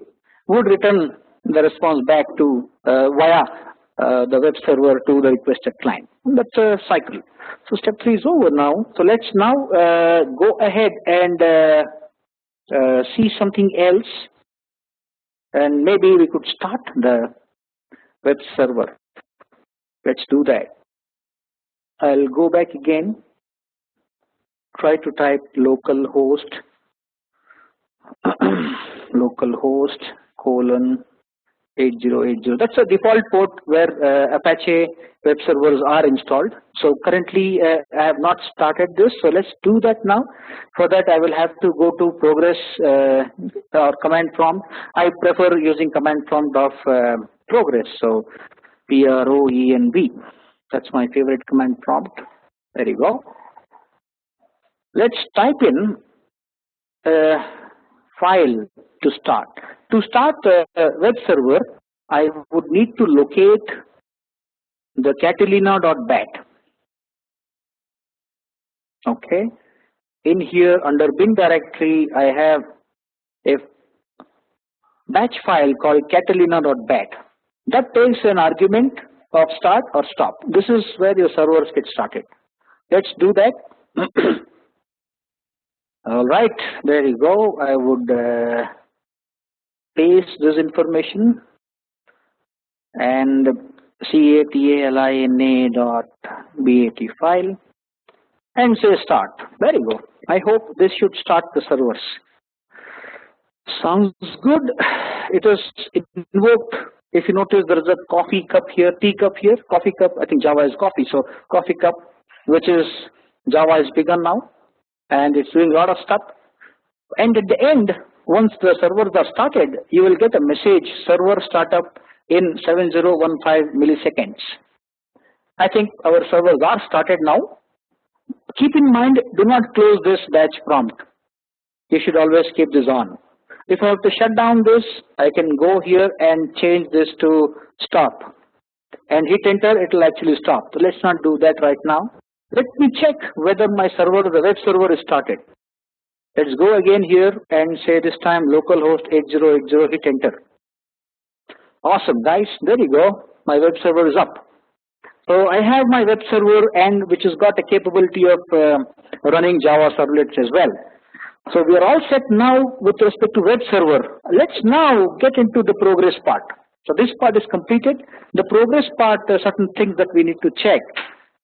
would return the response back to via the web server to the requested client. And that's a cycle. So step 3 is over now. So let's now go ahead and see something else, and maybe we could start the web server. Let's do that. I'll go back again, try to type localhost :8080. That's a default port where Apache web servers are installed. So currently I have not started this, so let's do that now. For that I will have to go to Progress or command prompt. I prefer using command prompt of Progress. So PROENV. That's my favorite command prompt. There you go. Let's type in a file to start. To start the web server, I would need to locate the catalina.bat. Okay. In here under bin directory, I have a batch file called catalina.bat. That takes an argument of start or stop. This is where your servers get started. Let's do that. All right, there you go. I would paste this information and catalina.bat file and say start. There you go. I hope this should start the servers. Sounds good. It is invoked. If you notice, there is a coffee cup here, tea cup here, coffee cup. I think Java is coffee, so coffee cup, which is Java is begun now, and it's doing a lot of stuff. And at the end, once the servers are started, you will get a message, server startup in 7015 milliseconds. I think our servers are started now. Keep in mind, do not close this batch prompt. You should always keep this on. If I have to shut down this, I can go here and change this to stop and hit enter. It will actually stop. So let's not do that right now. Let me check whether my server, the web server, is started. Let's go again here and say this time localhost 8080, hit enter. Awesome, guys. There you go. My web server is up. So I have my web server, and which has got the capability of running Java servlets as well. So we are all set now with respect to web server. Let's now get into the progress part. So this part is completed. The progress part, certain things that we need to check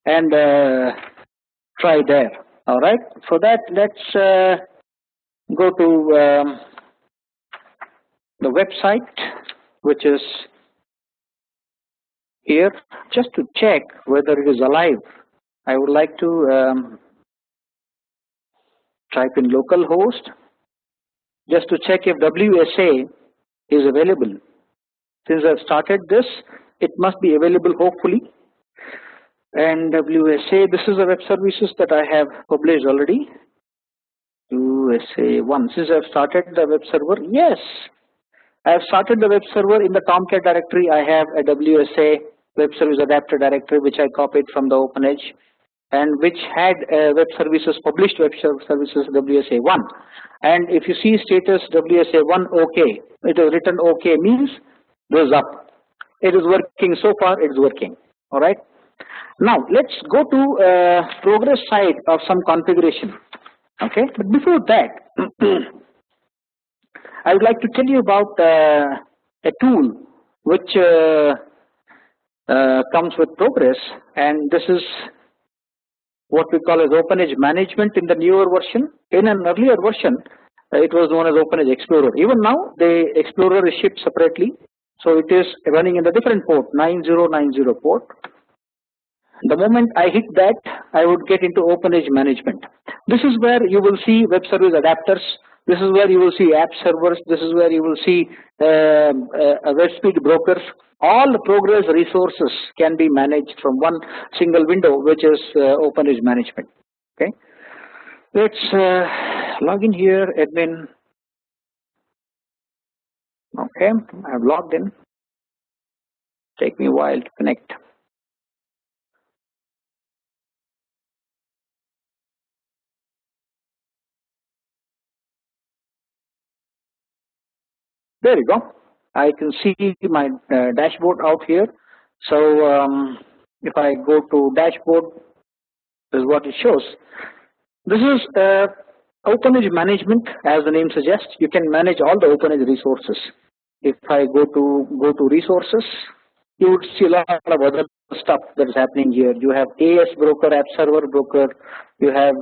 and try there. All right. For that, let's go to the website, which is here, just to check whether it is alive. I would like to type in localhost just to check if WSA is available. Since I've started this, it must be available hopefully. And WSA, this is the web services that I have published already. WSA1. Since I've started the web server, yes, I have started the web server. In the Tomcat directory, I have a WSA web service adapter directory, which I copied from the OpenEdge and which had web services, published web services WSA1. And if you see status WSA1 OK, it is written OK means goes up. It is working so far, it is working. All right. Now let's go to progress side of some configuration. Okay, but before that, I would like to tell you about a tool which comes with progress, and this is what we call as OpenEdge management in the newer version. In an earlier version, it was known as OpenEdge Explorer. Even now, the Explorer is shipped separately, so it is running in the different port, 9090 port. The moment I hit that, I would get into OpenEdge management. This is where you will see web service adapters. This is where you will see app servers. This is where you will see web speed brokers. All the progress resources can be managed from one single window, which is OpenEdge management. Okay, let's log in here, admin. Okay, I've logged in. Take me a while to connect. There you go. I can see my dashboard out here. So if I go to dashboard, this is what it shows. This is OpenEdge management, as the name suggests. You can manage all the OpenEdge resources. If I go to resources, you would see a lot of other stuff that is happening here. You have AS broker, AppServer broker. You have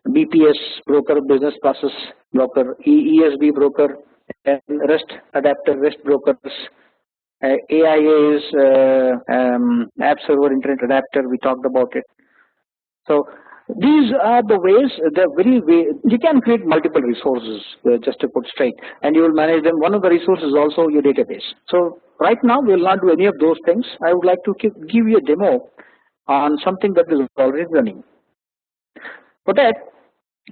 BPS broker, business process broker, ESB broker, and REST adapter, REST brokers, AIAs, AppServer internet adapter. We talked about it. So these are the ways. You can create multiple resources, just to put straight, and you will manage them. One of the resources is also your database. So right now we will not do any of those things. I would like to give you a demo on something that is already running. For that,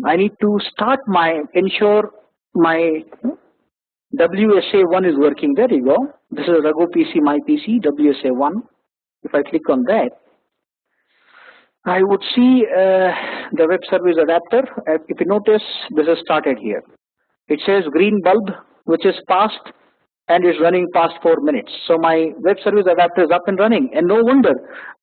I need to ensure my WSA1 is working. There you go. This is Raghu PC, my PC, WSA1. If I click on that, I would see the web service adapter. If you notice, this is started here. It says green bulb, which is past and is running past 4 minutes. So my web service adapter is up and running, and no wonder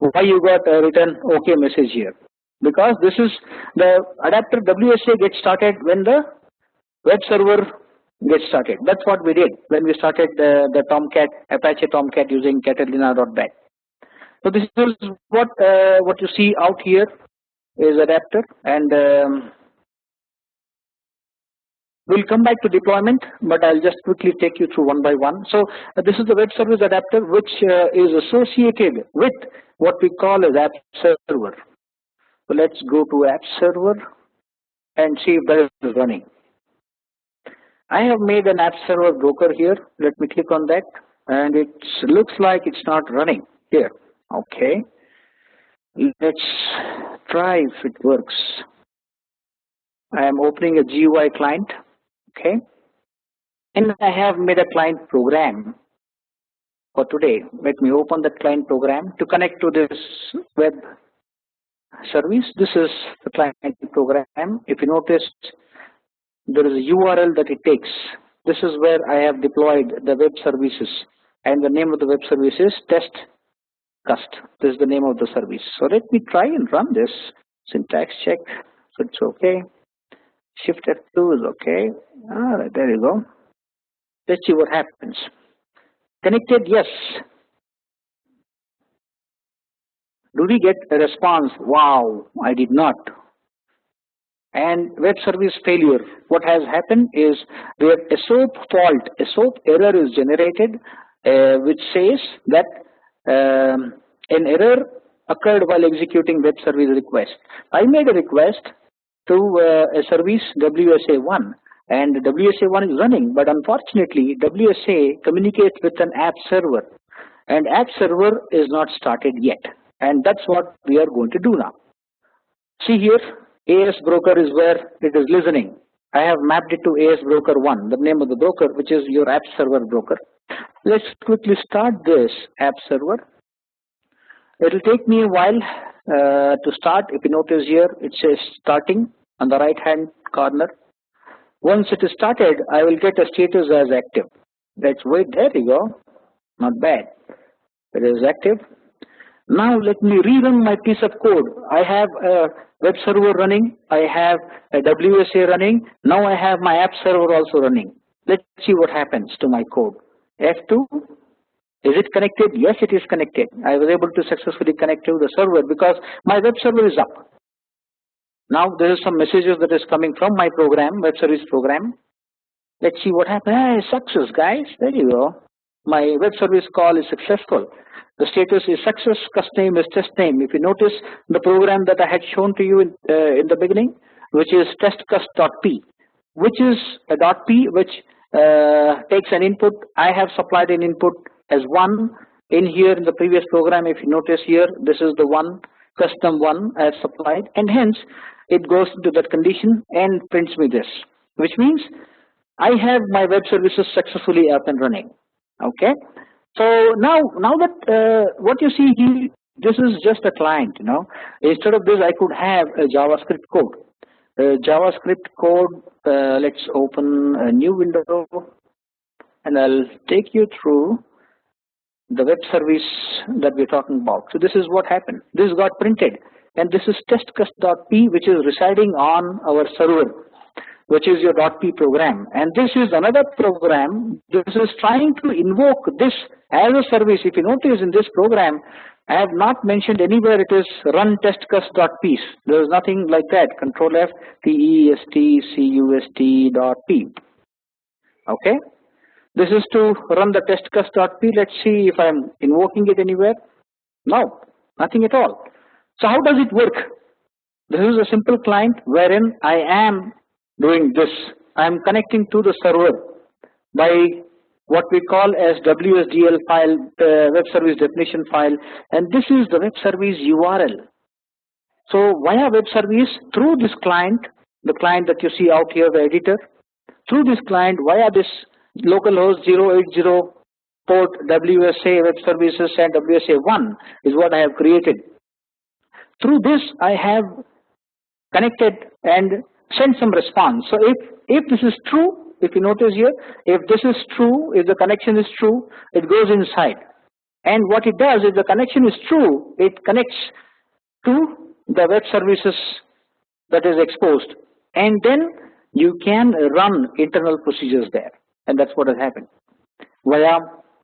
why you got a written OK message here. Because this is the adapter WSA gets started when the web server gets started. That's what we did when we started the Tomcat, Apache Tomcat using Catalina.bat. So this is what you see out here is adapter, and we'll come back to deployment, but I'll just quickly take you through one by one. So this is the web service adapter, which is associated with what we call as AppServer. So let's go to AppServer and see if that is running. I have made an AppServer broker here. Let me click on that, and it looks like it's not running here. Okay, let's try if it works. I am opening a GUI client. Okay, and I have made a client program for today. Let me open that client program to connect to this web service. This is the client program. If you notice, there is a URL that it takes. This is where I have deployed the web services, and the name of the web service is test cust. This is the name of the service. So let me try and run this. Syntax check. So it's okay. Shift F2 is okay. All right, there you go. Let's see what happens. Connected, yes. Do we get a response? Wow, I did not. And web service failure. What has happened is there a SOAP fault, a SOAP error is generated, which says that an error occurred while executing web service request. I made a request to a service WSA1, and WSA1 is running, but unfortunately WSA communicates with an app server, and app server is not started yet, and that's what we are going to do now. See here, AS broker is where it is listening. I have mapped it to AS broker 1, the name of the broker, which is your app server broker. Let's quickly start this app server. It will take me a while To start, if you notice here, it says starting on the right hand corner. Once it is started, I will get a status as active. Let's wait. There you go. Not bad. It is active. Now let me rerun my piece of code. I have a web server running. I have a WSA running. Now I have my app server also running. Let's see what happens to my code. F2. Is it connected? Yes, it is connected. I was able to successfully connect to the server because my web server is up. Now there is some messages that is coming from my program, web service program. Let's see what happens. Hey, success, guys. There you go. My web service call is successful. The status is success, cust name is test name. If you notice the program that I had shown to you in the beginning, which is testcust.p, which is a .p which takes an input. I have supplied an input as 1 in here in the previous program. If you notice here, this is the one, custom one I have supplied, and hence it goes into that condition and prints me this, which means I have my web services successfully up and running. Okay. So now that what you see here, this is just a client, you know. Instead of this, I could have a JavaScript code. JavaScript code, let's open a new window and I'll take you through the web service that we're talking about. So this is what happened. This got printed and this is testcust.p, which is residing on our server, which is your .p program. And this is another program. This is trying to invoke this as a service. If you notice in this program, I have not mentioned anywhere it is run testcust.p. There is nothing like that. Control F, testcust.p. Okay. This is to run the testcust.p. Let's see if I'm invoking it anywhere. No, nothing at all. So how does it work? This is a simple client wherein I am doing this. I am connecting to the server by what we call as WSDL file, web service definition file, and this is the web service URL. So via web service through this client, the client that you see out here, the editor, through this client via this localhost 080 port WSA web services and WSA1 is what I have created. Through this I have connected and send some response. So if this is true, if you notice here, if this is true, if the connection is true, it goes inside. And what it does, if the connection is true, it connects to the web services that is exposed. And then you can run internal procedures there. And that's what has happened. Via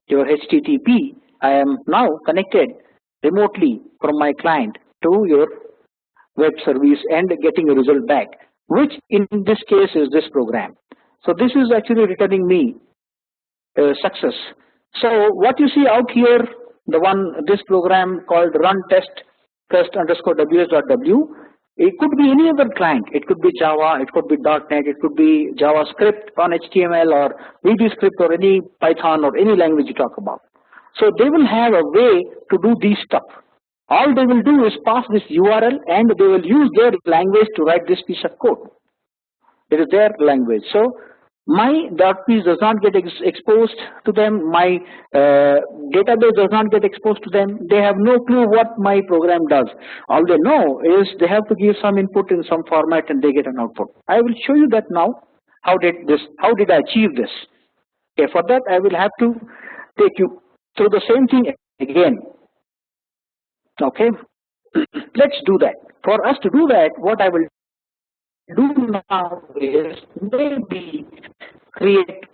your HTTP, I am now connected remotely from my client to your web service and getting a result back, which in this case is this program. So this is actually returning me success. So what you see out here, this program called run test_ws.w, it could be any other client. It could be Java, it could be .NET, it could be JavaScript on HTML or VBScript or any Python or any language you talk about. So they will have a way to do these stuff. All they will do is pass this URL and they will use their language to write this piece of code. It is their language. So my .p does not get exposed to them. My database does not get exposed to them. They have no clue what my program does. All they know is they have to give some input in some format and they get an output. I will show you that now. How did I achieve this? Okay, for that I will have to take you through the same thing again. Okay, let's do that. For us to do that, what I will do now is maybe create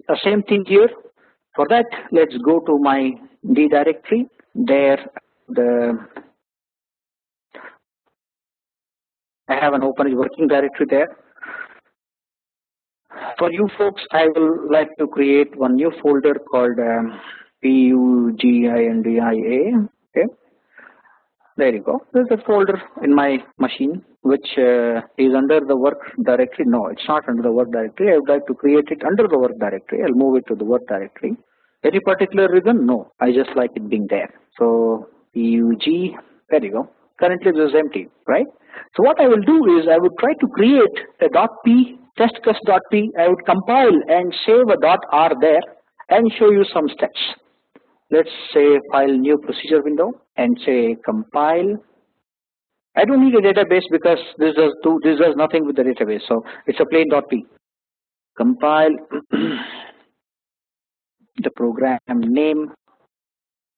the same thing here. For that, let's go to my D directory. There, I have an OpenEdge working directory there. For you folks, I will like to create one new folder called PUGINDIA. Okay. There you go. There's a folder in my machine which is under the work directory. No, it's not under the work directory. I would like to create it under the work directory. I'll move it to the work directory. Any particular reason? No, I just like it being there. So PUG, there you go. Currently this is empty, right? So what I will do is I would try to create a .p, testcust.p. I would compile and save a .r there and show you some steps. let's say file new procedure window and say compile. I don't need a database because this does nothing with the database, so it's a plain .p. Compile the program name,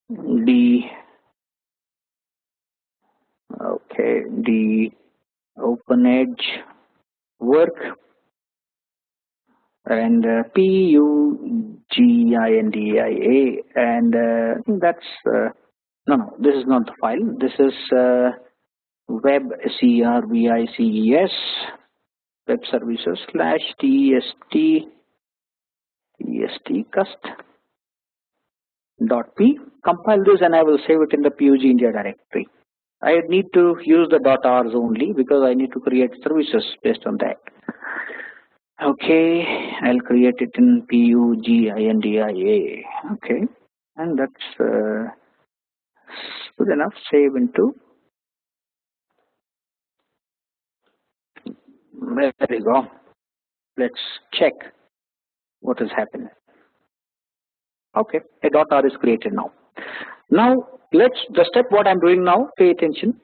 the OpenEdge work, and PUGINDIA, and I think that's no, this is not the file. This is web services web services /test cust.p. Compile this and I will save it in the PUG India directory. I need to use the .rs only because I need to create services based on that. Okay, I'll create it in PUGINDIA. Okay, and that's good enough. Save into. There we go. Let's check what has happened. Okay, a .r is created now. Now the step what I'm doing now, pay attention.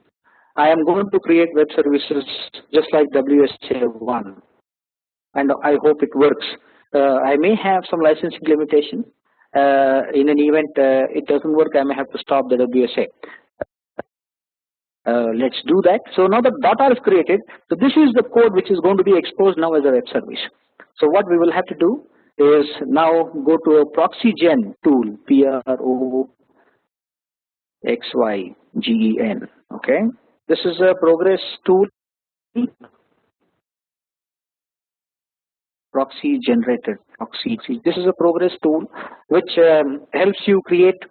I am going to create web services just like WSDL1, and I hope it works. I may have some licensing limitation. In an event it doesn't work, I may have to stop the WSA. Let's do that. So now the .r is created. So this is the code which is going to be exposed now as a web service. So what we will have to do is now go to a proxy gen tool, PROXYGEN. Okay, this is a progress tool, proxy generated proxy. This is a progress tool which helps you create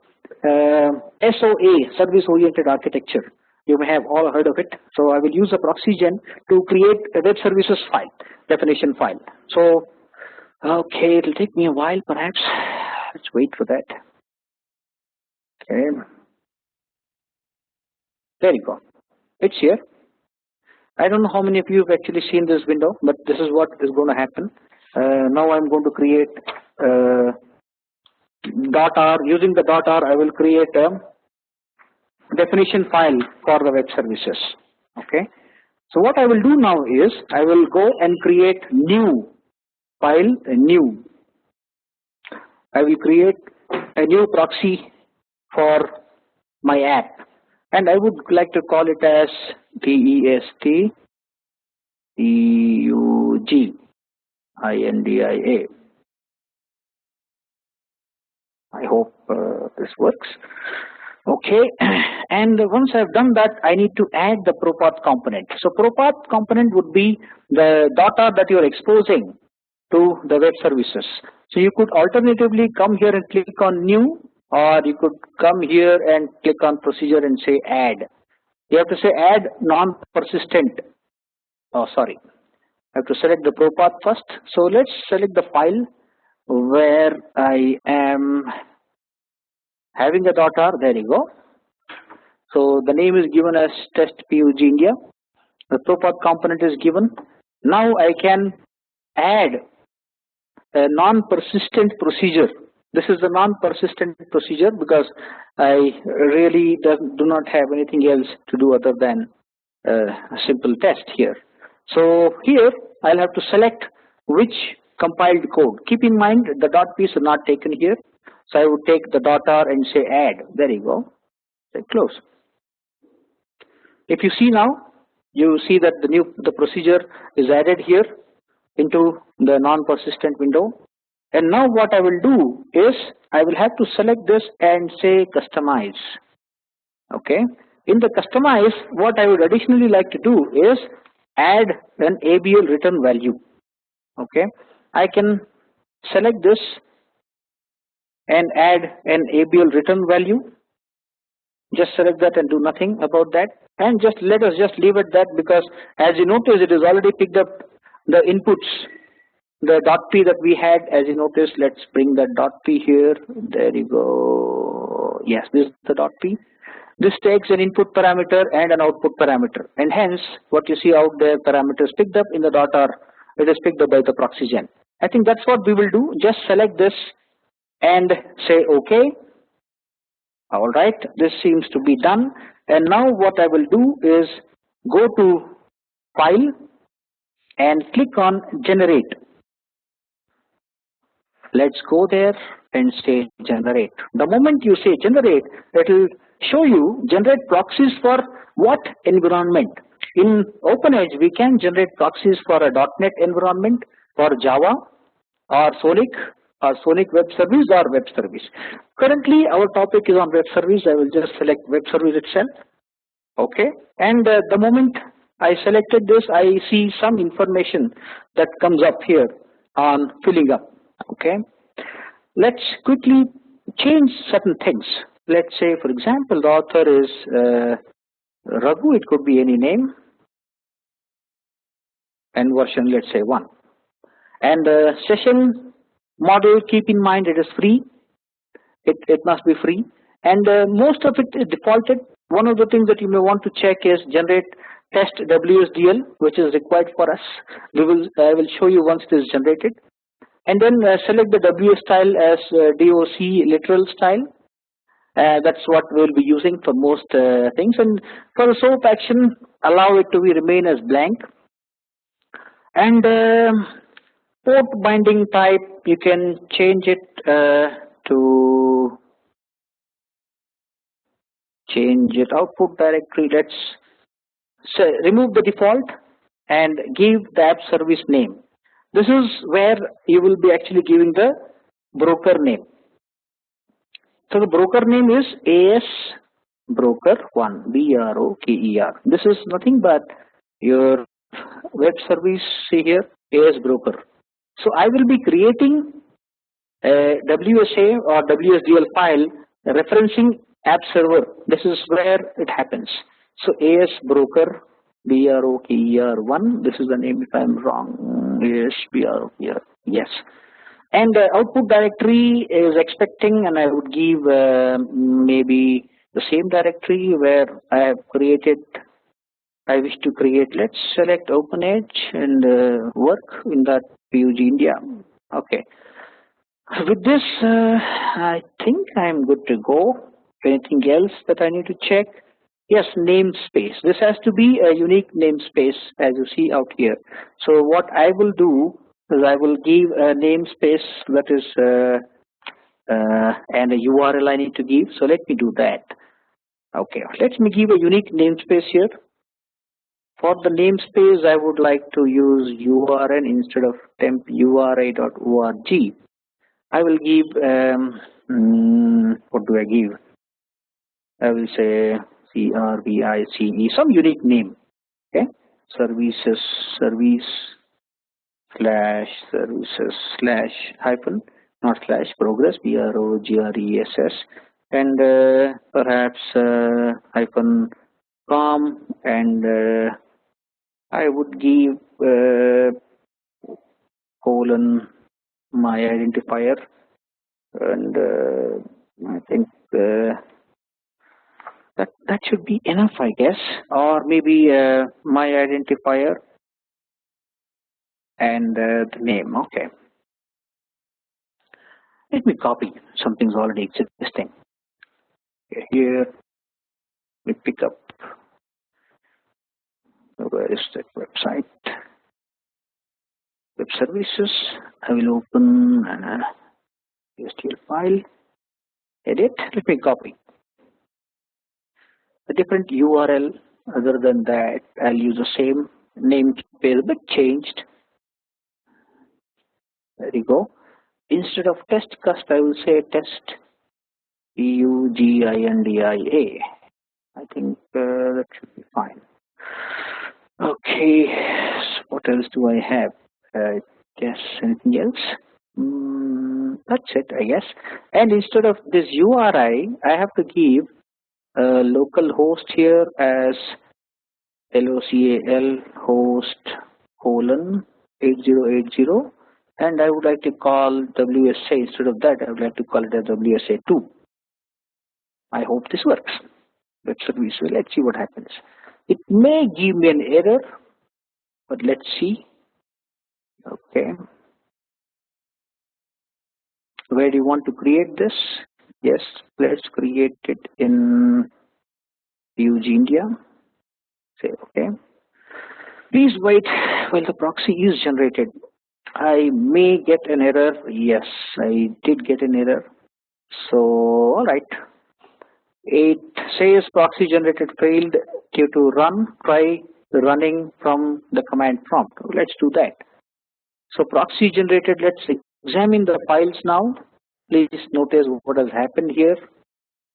SOA, service oriented architecture. You may have all heard of it. So I will use a proxy gen to create a web services file, definition file. So okay, it'll take me a while perhaps. Let's wait for that. Okay, there you go. It's here. I don't know how many of you have actually seen this window, but this is what is going to happen. Now I'm going to create .r. Using the .r, I will create a definition file for the web services. Okay. So what I will do now is I will go and create new file, new. I will create a new proxy for my app, and I would like to call it as TESTPUGINDIA. I hope this works. Okay, and once I've done that, I need to add the ProPath component. So ProPath component would be the .r that you're exposing to the web services. So you could alternatively come here and click on new, or you could come here and click on procedure and say add. You have to say add non-persistent. Oh, sorry. I have to select the ProPath first. So let's select the file where I am having the .r. There you go. So the name is given as test PUG India. The ProPath component is given. Now I can add a non-persistent procedure. This is a non-persistent procedure because I really do not have anything else to do other than a simple test here. So here I'll have to select which compiled code. Keep in mind the .p is not taken here. So I would take the .r and say add. There you go. Say close. If you see now, you see that the procedure is added here into the non-persistent window. And now what I will do is I will have to select this and say customize. Okay. In the customize, what I would additionally like to do is add an ABL return value. Okay. I can select this and add an ABL return value. Just select that and do nothing about that, and just let us just leave it that, because as you notice it is already picked up the inputs, the .p that we had. As you notice, let's bring that .p here. There you go. Yes, this is the .p. This takes an input parameter and an output parameter, and hence what you see out there, parameters picked up in the .r, it is picked up by the proxy gen. I think that's what we will do. Just select this and say OK. All right, this seems to be done. And now what I will do is go to File and click on Generate. Let's go there and say Generate. The moment you say Generate, it will show you generate proxies for what environment. In OpenEdge, we can generate proxies for a .NET environment, for Java, or Sonic Web Service, or Web Service. Currently, our topic is on Web Service. I will just select Web Service itself. Okay, and the moment I selected this, I see some information that comes up here on filling up. Okay, let's quickly change certain things. Let's say, for example, the author is Raghu. It could be any name, and version, let's say 1. And session model, keep in mind it is free. It must be free, and most of it is defaulted. One of the things that you may want to check is generate test WSDL, which is required for us. I will show you once it is generated, and then select the WS style as DOC literal style. That's what we'll be using for most things. And for the SOAP action, allow it to remain as blank. And port binding type, you can change it to output directory. Let's remove the default and give the app service name. This is where you will be actually giving the broker name. So the broker name is AS broker 1, BROKER. This is nothing but your web service. See here, AS broker. So I will be creating a WSA or WSDL file referencing AppServer. This is where it happens. So AS broker BROKER 1. This is the name if I'm wrong. Yes, BROKER. Yes. And output directory is expecting, and I would give maybe the same directory where I have created. I wish to create. Let's select OpenEdge and work in that PUG India. Okay. With this, I think I'm good to go. Anything else that I need to check? Yes, namespace. This has to be a unique namespace, as you see out here. So what I will do is I will give a namespace that is and a URL I need to give. So let me do that. Okay, let me give a unique namespace here. For the namespace, I would like to use URN instead of tempura.org. I will give, what do I give? I will say CRVICE, some unique name. Okay, services hyphen, not slash, progress, PROGRESS, and perhaps hyphen com, and I would give colon my identifier, and I think that should be enough, I guess, or maybe my identifier and the name. Okay, let me copy something's already existing. Okay, here we pick up. Where is that website? Web services. I will open an WSDL file. Edit. Let me copy. A different URL. Other than that, I'll use the same namespace but changed. There you go. Instead of test cust, I will say test PUGINDIA. I think that should be fine. Okay, so what else do I have? Guess anything else? That's it, I guess. And instead of this URI, I have to give a local host here as local host colon 8080, and I would like to call WSA. Instead of that, I would like to call it as WSA2. I hope this works. Web service. Let's see what happens. It may give me an error, but let's see. Okay. Where do you want to create this? Yes, let's create it in Huge India. Say okay. Please wait while the proxy is generated. I may get an error. Yes, I did get an error. So, all right. It says proxy generated failed due to run. Try running from the command prompt. Let's do that. So proxy generated. Let's examine the files now. Please notice what has happened here.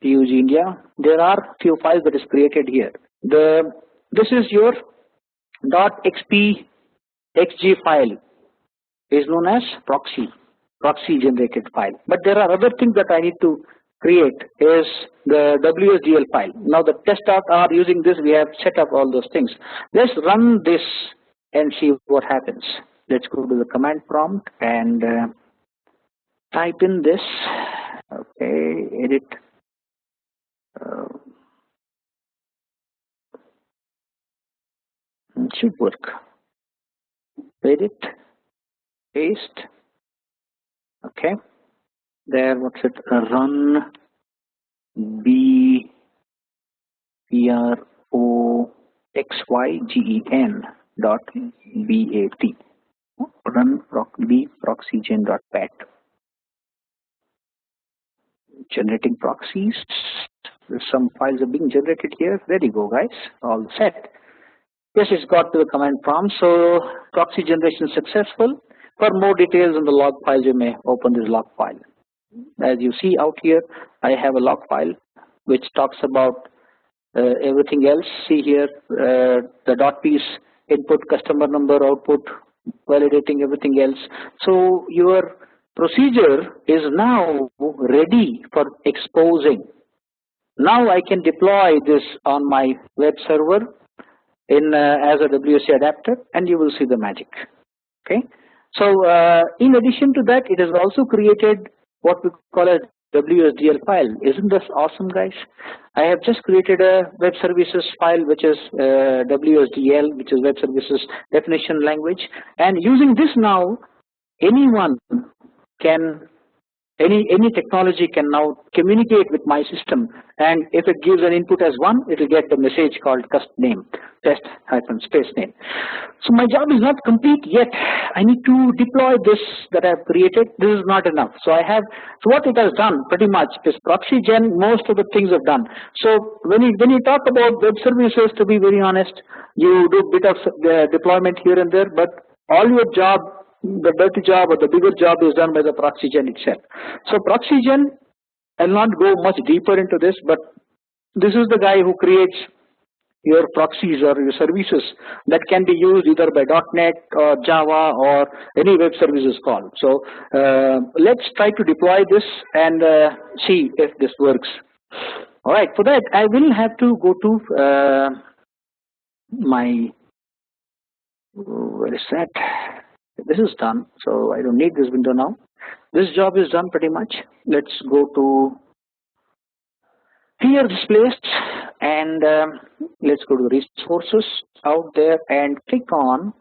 Use India. There are few files that is created here. This is your .xp xg file is known as proxy generated file. But there are other things that I need to create is the WSDL file. Now the test.r using this we have set up all those things. Let's run this and see what happens. Let's go to the command prompt and type in this. Okay, edit. It should work. Edit, paste. Okay. There, what's it? Run proxygen dot bat. Run proxygen.bat. Generating proxies. Some files are being generated here. There you go, guys. All set. Yes, it's got to the command prompt. So proxy generation successful. For more details on the log file, you may open this log file. As you see out here, I have a log file which talks about everything else. See here, the dot piece input, customer number, output, validating everything else. So your procedure is now ready for exposing. Now I can deploy this on my web server in as a WSA adapter, and you will see the magic. Okay. So in addition to that, it has also created what we call a WSDL file. Isn't this awesome, guys? I have just created a web services file, which is WSDL, which is web services definition language. And using this now, anyone can, any technology can now communicate with my system. And if it gives an input as 1, it will get the message called custom name, test-space name. So my job is not complete yet. I need to deploy this that I have created. This is not enough. So what it has done pretty much is proxy gen. Most of the things have done. So when you talk about web services, to be very honest, you do a bit of deployment here and there, but all your job, the dirty job or the bigger job is done by the proxy gen itself. So proxy gen, I'll not go much deeper into this, but this is the guy who creates your proxies or your services that can be used either by .NET or Java or any web services call. So let's try to deploy this and see if this works. All right, for that I will have to go to my, where is that? This is done, so I don't need this window now. This job is done pretty much. Let's go to here, this place, and let's go to resources out there and click on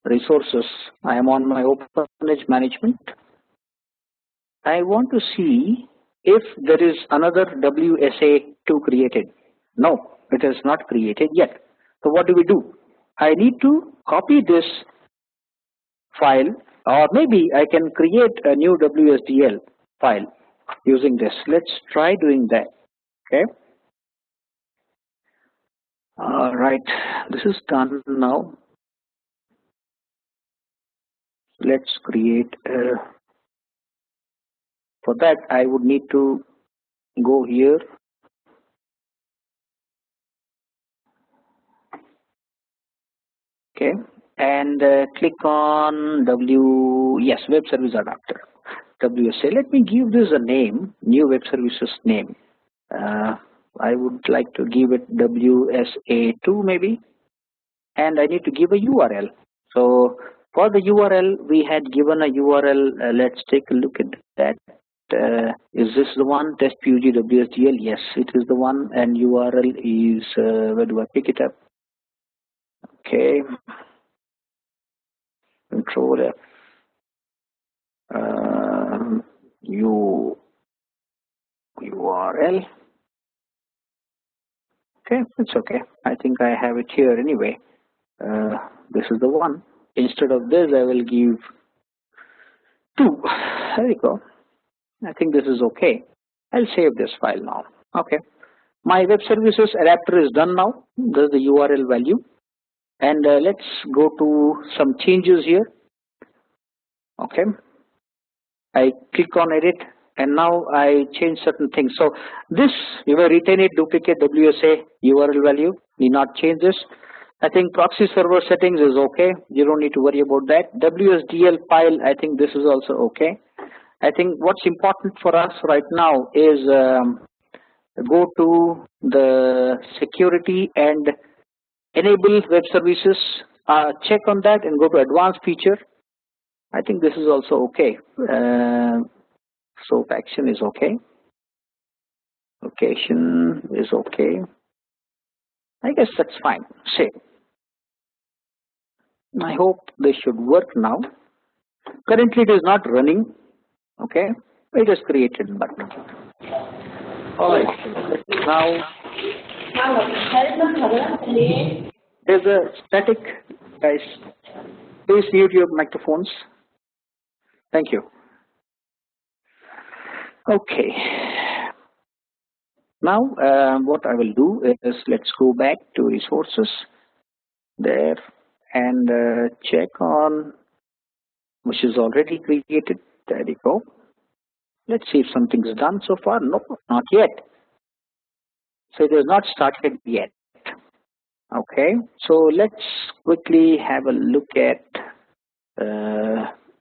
resources. I am on my OpenEdge management. I want to see if there is another WSA2 created. No, it is not created yet. So what do? I need to copy this file, or maybe I can create a new WSDL file using this. Let's try doing that. Okay. All right, this is done now. Let's create. For that, I would need to go here. Okay, and click on web service adapter, WSA. Let me give this a name, new web services name. I would like to give it WSA2 maybe, and I need to give a URL. So for the URL, we had given a URL. Let's take a look at that. Is this the one? Test.pug WSDL? Yes, it is the one. And URL is, where do I pick it up? Okay. Control F. URL. Okay, it's okay. I think I have it here anyway. This is the one. Instead of this, I will give 2. There you go. I think this is okay. I'll save this file now. Okay. My web services adapter is done now. This is the URL value. And let's go to some changes here. Okay. I click on edit and now I change certain things. So this, you may retain it, duplicate WSA URL value, need not change this. I think proxy server settings is okay. You don't need to worry about that. WSDL file, I think this is also okay. I think what's important for us right now is go to the security and enable web services. Check on that and go to advanced feature. I think this is also okay. Soap action is okay. Location is okay. I guess that's fine. Save. I hope this should work now. Currently it is not running. Okay. It is created, but alright. Now there's a static, guys. Please mute your microphones. Thank you. Okay. Now what I will do is let's go back to resources there and check on which is already created. There you go. Let's see if something's done so far. Nope, not yet. So it is not started yet. Okay, so let's quickly have a look at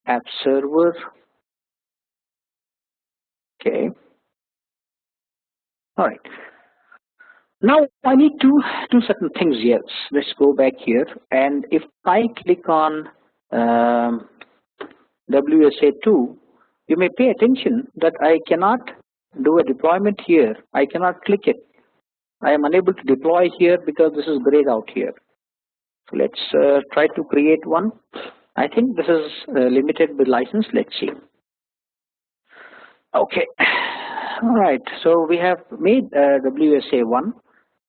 AppServer. Okay. All right. Now I need to do certain things here. Let's go back here, and if I click on WSA2, you may pay attention that I cannot do a deployment here. I cannot click it. I am unable to deploy here because this is grayed out here. So let's try to create one. I think this is limited with license. Let's see. Okay. All right. So we have made WSA1.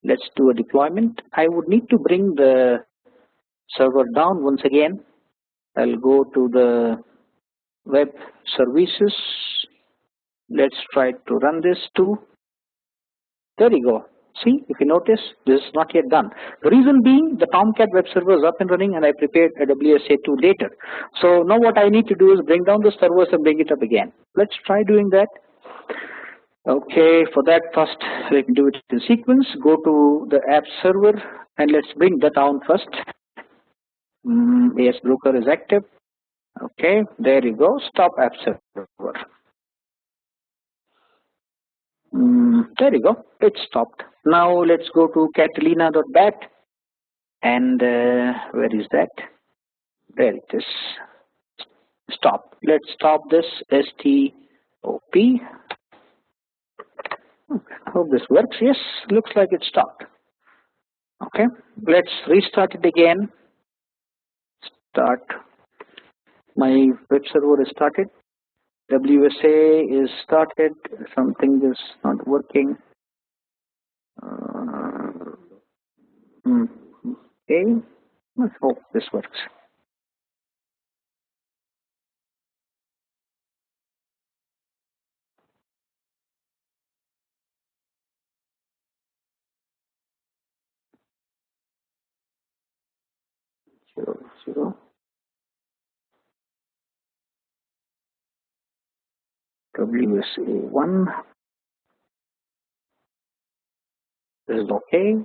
Let's do a deployment. I would need to bring the server down once again. I'll go to the web services. Let's try to run this too. There you go. See, if you notice, this is not yet done. The reason being, the Tomcat web server is up and running and I prepared a WSA2 later. So now what I need to do is bring down the servers and bring it up again. Let's try doing that. Okay, for that first, let me do it in sequence. Go to the AppServer and let's bring that down first. AS broker is active. Okay, there you go. Stop AppServer. There you go. It stopped. Now let's go to Catalina.bat and where is that? There it is. Stop. Let's stop this STOP. Hope this works. Yes, looks like it stopped. Okay, let's restart it again. Start. My web server is started. WSA is started. Something is not working. Okay, let's hope this works. Zero. WSA1. This is okay.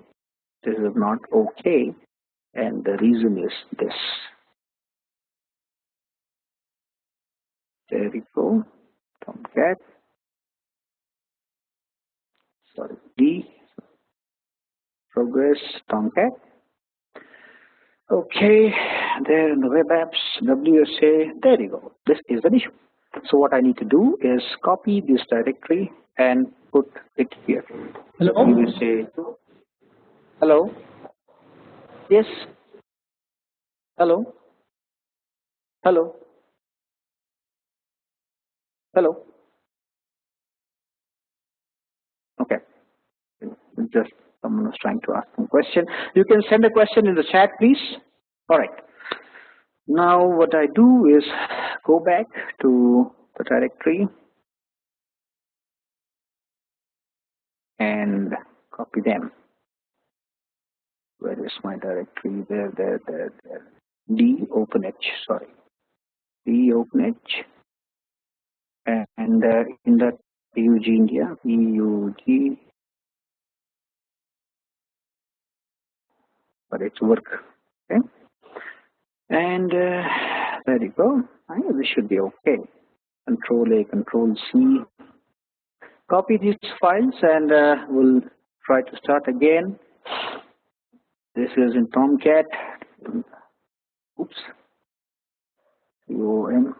This is not okay. And the reason is this. There we go. Tomcat. Sorry, D. Progress Tomcat. Okay, there in the web apps, WSA. There you go. This is an issue. So what I need to do is copy this directory and put it here. Hello. WSA. Hello. Yes. Hello. Hello. Hello. Okay. Just someone was trying to ask some question. You can send a question in the chat, please. All right. Now what I do is go back to the directory and copy them. Where is my directory? There. D OpenEdge, sorry. D OpenEdge. And in that PUG India, PUG, but it's work. Okay. And there you go. This should be okay. Control A, Control C. Copy these files and we'll try to start again. This is in Tomcat. Oops. COM.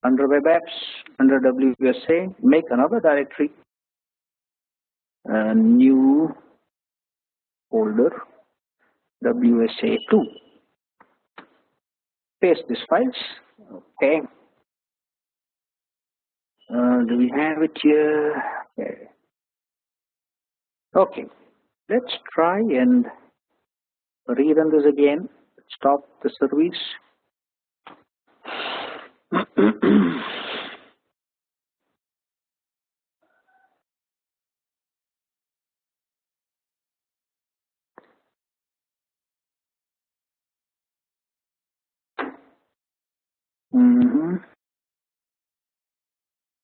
Under Web Apps, under WSA, make another directory. New folder, WSA2. Paste these files. Okay. Do we have it here? Okay. Okay. Let's try and rerun this again. Stop the service.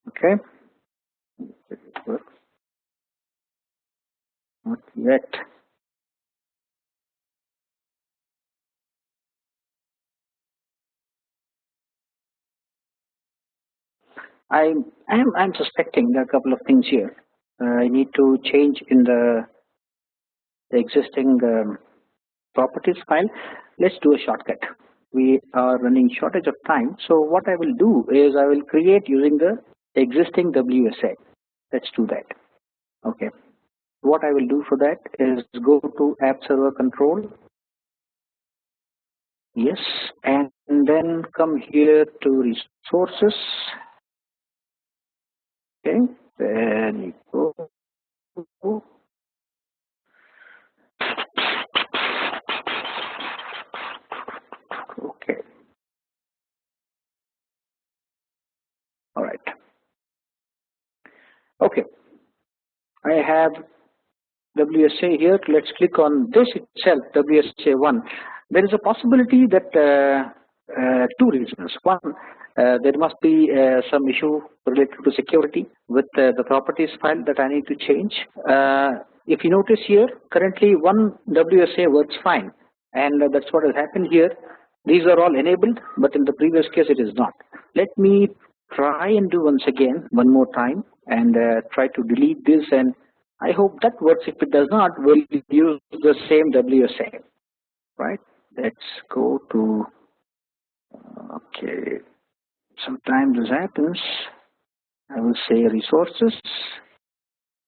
Okay. Not yet. I'm suspecting there are a couple of things here. I need to change in the existing properties file. Let's do a shortcut. We are running shortage of time. So what I will do is I will create using the existing WSA. Let's do that. Okay. What I will do for that is go to AppServer control. Yes. And then come here to resources. Okay. There you go. Okay. All right. Okay. I have WSA here. Let's click on this itself, WSA1. There is a possibility that two reasons. One, there must be some issue related to security with the properties file that I need to change. If you notice here, currently one WSA works fine, and that's what has happened here. These are all enabled, but in the previous case it is not. Let me try and do one more time, and try to delete this, and I hope that works. If it does not, we'll use the same WSA. Right? Let's go to, okay, sometimes this happens. I will say resources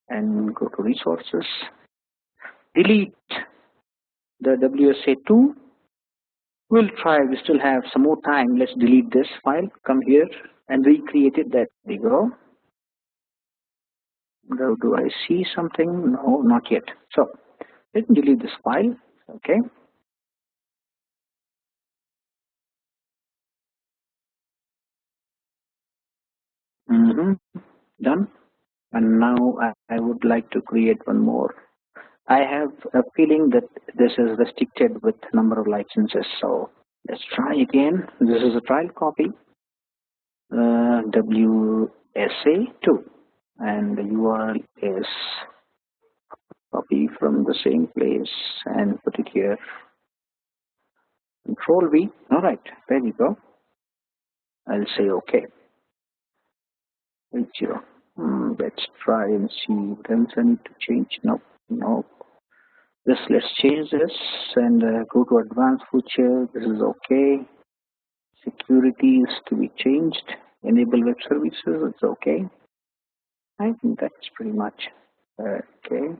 and go to resources. Delete the WSA2. We'll try, we still have some more time. Let's delete this file, come here and recreate it. There we go. Do I see something? No, not yet. So let me delete this file. Okay. Done. And now I would like to create one more. I have a feeling that this is restricted with number of licenses. So let's try again. This is a trial copy. WSA2. And the URL is copy from the same place and put it here. Control V. All right. There we go. I'll say OK. Let's try and see what else I need to change. No. Let's change this and go to advanced feature. This is OK. Security is to be changed. Enable web services. It's OK. I think that's pretty much OK.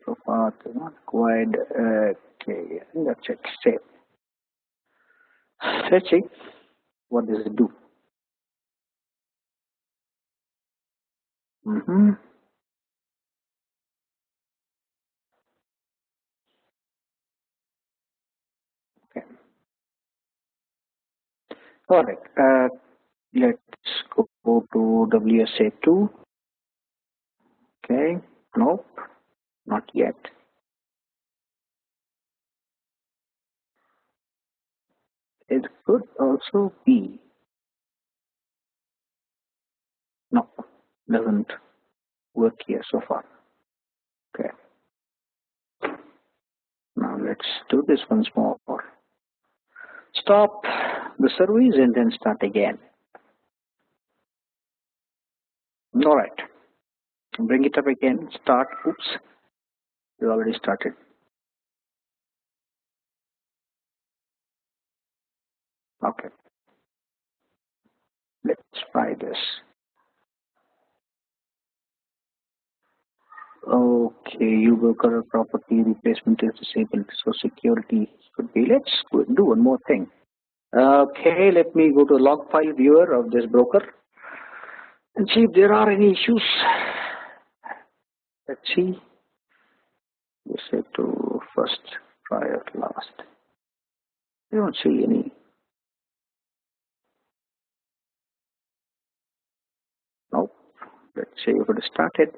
Profile is not required. OK. I think that's it. Save. Let's see. What does it do? Mm-hmm. Okay. All right. Let's go to WSA2. Okay. Nope. Not yet. It could also be. No, doesn't work here so far. Okay. Now let's do this once more. Stop the service and then start again. All right. Bring it up again. Start. Oops. We already started. Okay. Let's try this. Okay. You color property replacement is disabled. So security should be. Let's do one more thing. Okay. Let me go to log file viewer of this broker and see if there are any issues. Let's see. We say to first, prior, last. I don't see any. Nope. Let's see if it started.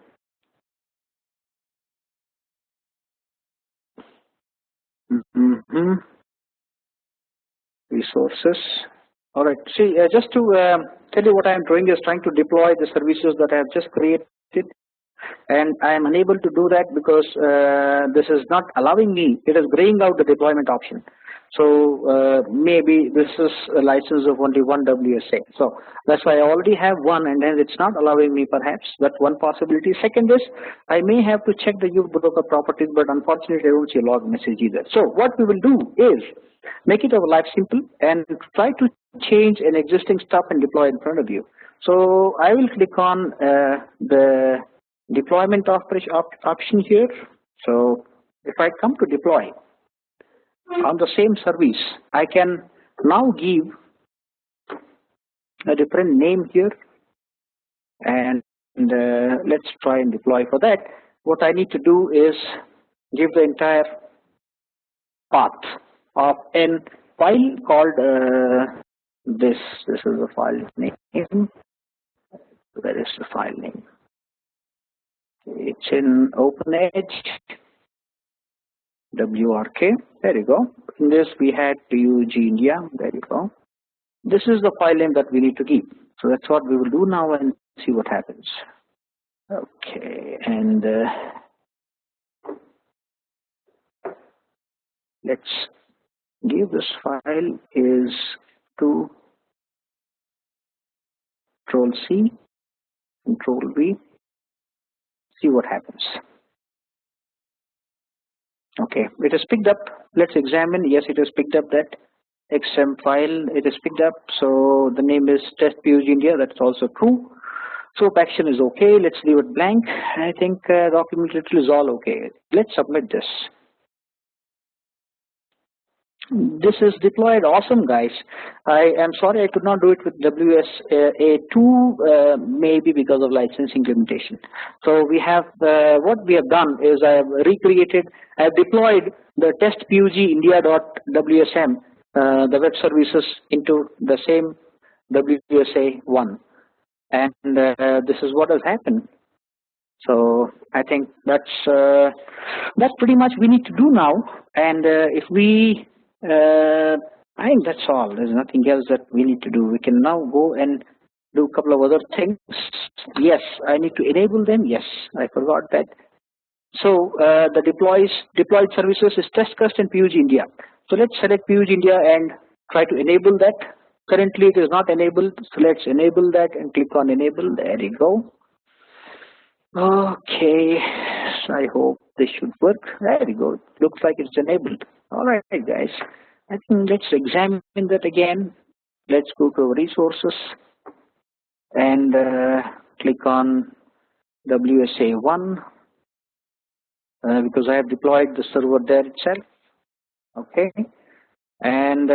Mm-hmm. Resources. All right. See, just to tell you what I'm doing is trying to deploy the services that I have just created. And I am unable to do that because this is not allowing me. It is graying out the deployment option. So maybe this is a license of only one WSA. So that's why I already have one, and then it's not allowing me perhaps. That's one possibility. Second is I may have to check the U broker properties, but unfortunately I don't see a log message either. So what we will do is make it our life simple and try to change an existing stuff and deploy in front of you. So I will click on the deployment option here. So if I come to deploy on the same service, I can now give a different name here, and let's try and deploy. For that, what I need to do is give the entire path of a file called this is the file name. Where is the file name? It's in OpenEdge WRK. There you go. In this we had PUG India. There you go. This is the file name that we need to keep. So that's what we will do now and see what happens. Okay, and let's give this file is to Control C, Control V. See what happens. Okay, it is picked up. Let's examine. Yes, it has picked up that XM file. It is picked up. So the name is test PUG India. That's also true. So action is okay. Let's leave it blank. I think document title is all okay. Let's submit this. This is deployed. Awesome, guys. I am sorry I could not do it with WSA2, maybe because of licensing limitation. So we have, what we have done is I have recreated, I have deployed the test PUG India.WSM, the web services into the same WSA1. And this is what has happened. So I think that's pretty much we need to do now. And if we I think that's all. There's nothing else that we need to do. We can now go and do a couple of other things. Yes, I need to enable them. Yes, I forgot that. So the deployed services is TestCust and PUG India. So let's select PUG India and try to enable that. Currently it is not enabled. So let's enable that and click on enable. There you go. Okay, so I hope this should work. There we go. Looks like it's enabled. All right, guys. I think let's examine that again. Let's go to resources and click on WSA1 because I have deployed the server there itself. Okay, and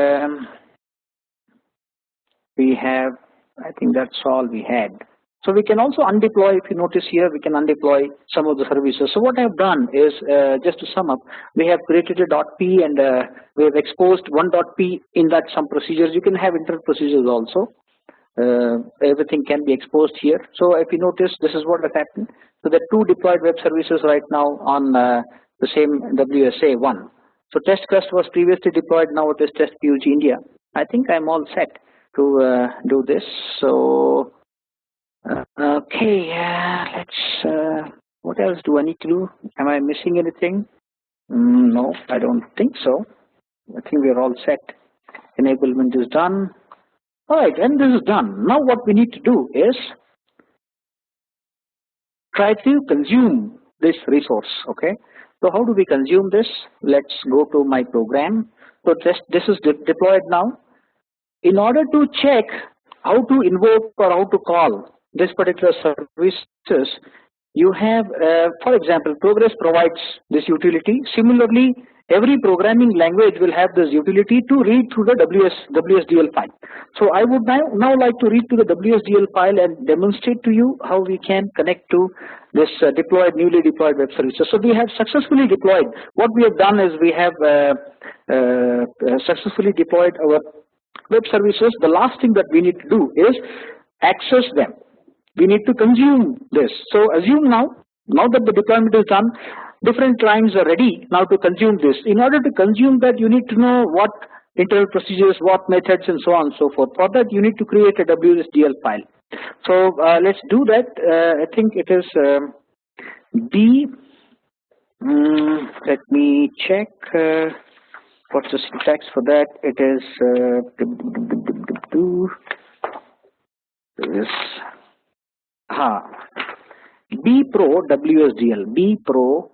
we have. I think that's all we had. So we can also undeploy. If you notice here, we can undeploy some of the services. So what I have done is, just to sum up, we have created a .p and we have exposed one .p. In that some procedures. You can have internal procedures also. Everything can be exposed here. So if you notice, this is what has happened. So there are 2 deployed web services right now on the same WSA1. So test quest was previously deployed. Now it is test PUG India. I think I'm all set to do this. So okay, let's. What else do I need to do? Am I missing anything? No, I don't think so. I think we are all set. Enablement is done. All right, and this is done. Now what we need to do is try to consume this resource. Okay. So how do we consume this? Let's go to my program. So this is deployed now. In order to check how to invoke or how to call this particular services, you have, for example, Progress provides this utility. Similarly, every programming language will have this utility to read through the WSDL file. So I would now like to read to the WSDL file and demonstrate to you how we can connect to this newly deployed web services. So we have successfully deployed. What we have done is we have successfully deployed our web services. The last thing that we need to do is access them. We need to consume this. So assume now that the deployment is done, different clients are ready now to consume this. In order to consume that, you need to know what internal procedures, what methods, and so on and so forth. For that, you need to create a WSDL file. So let's do that. I think it is B. Let me check. What's the syntax for that? It is B Pro WSDL. B Pro.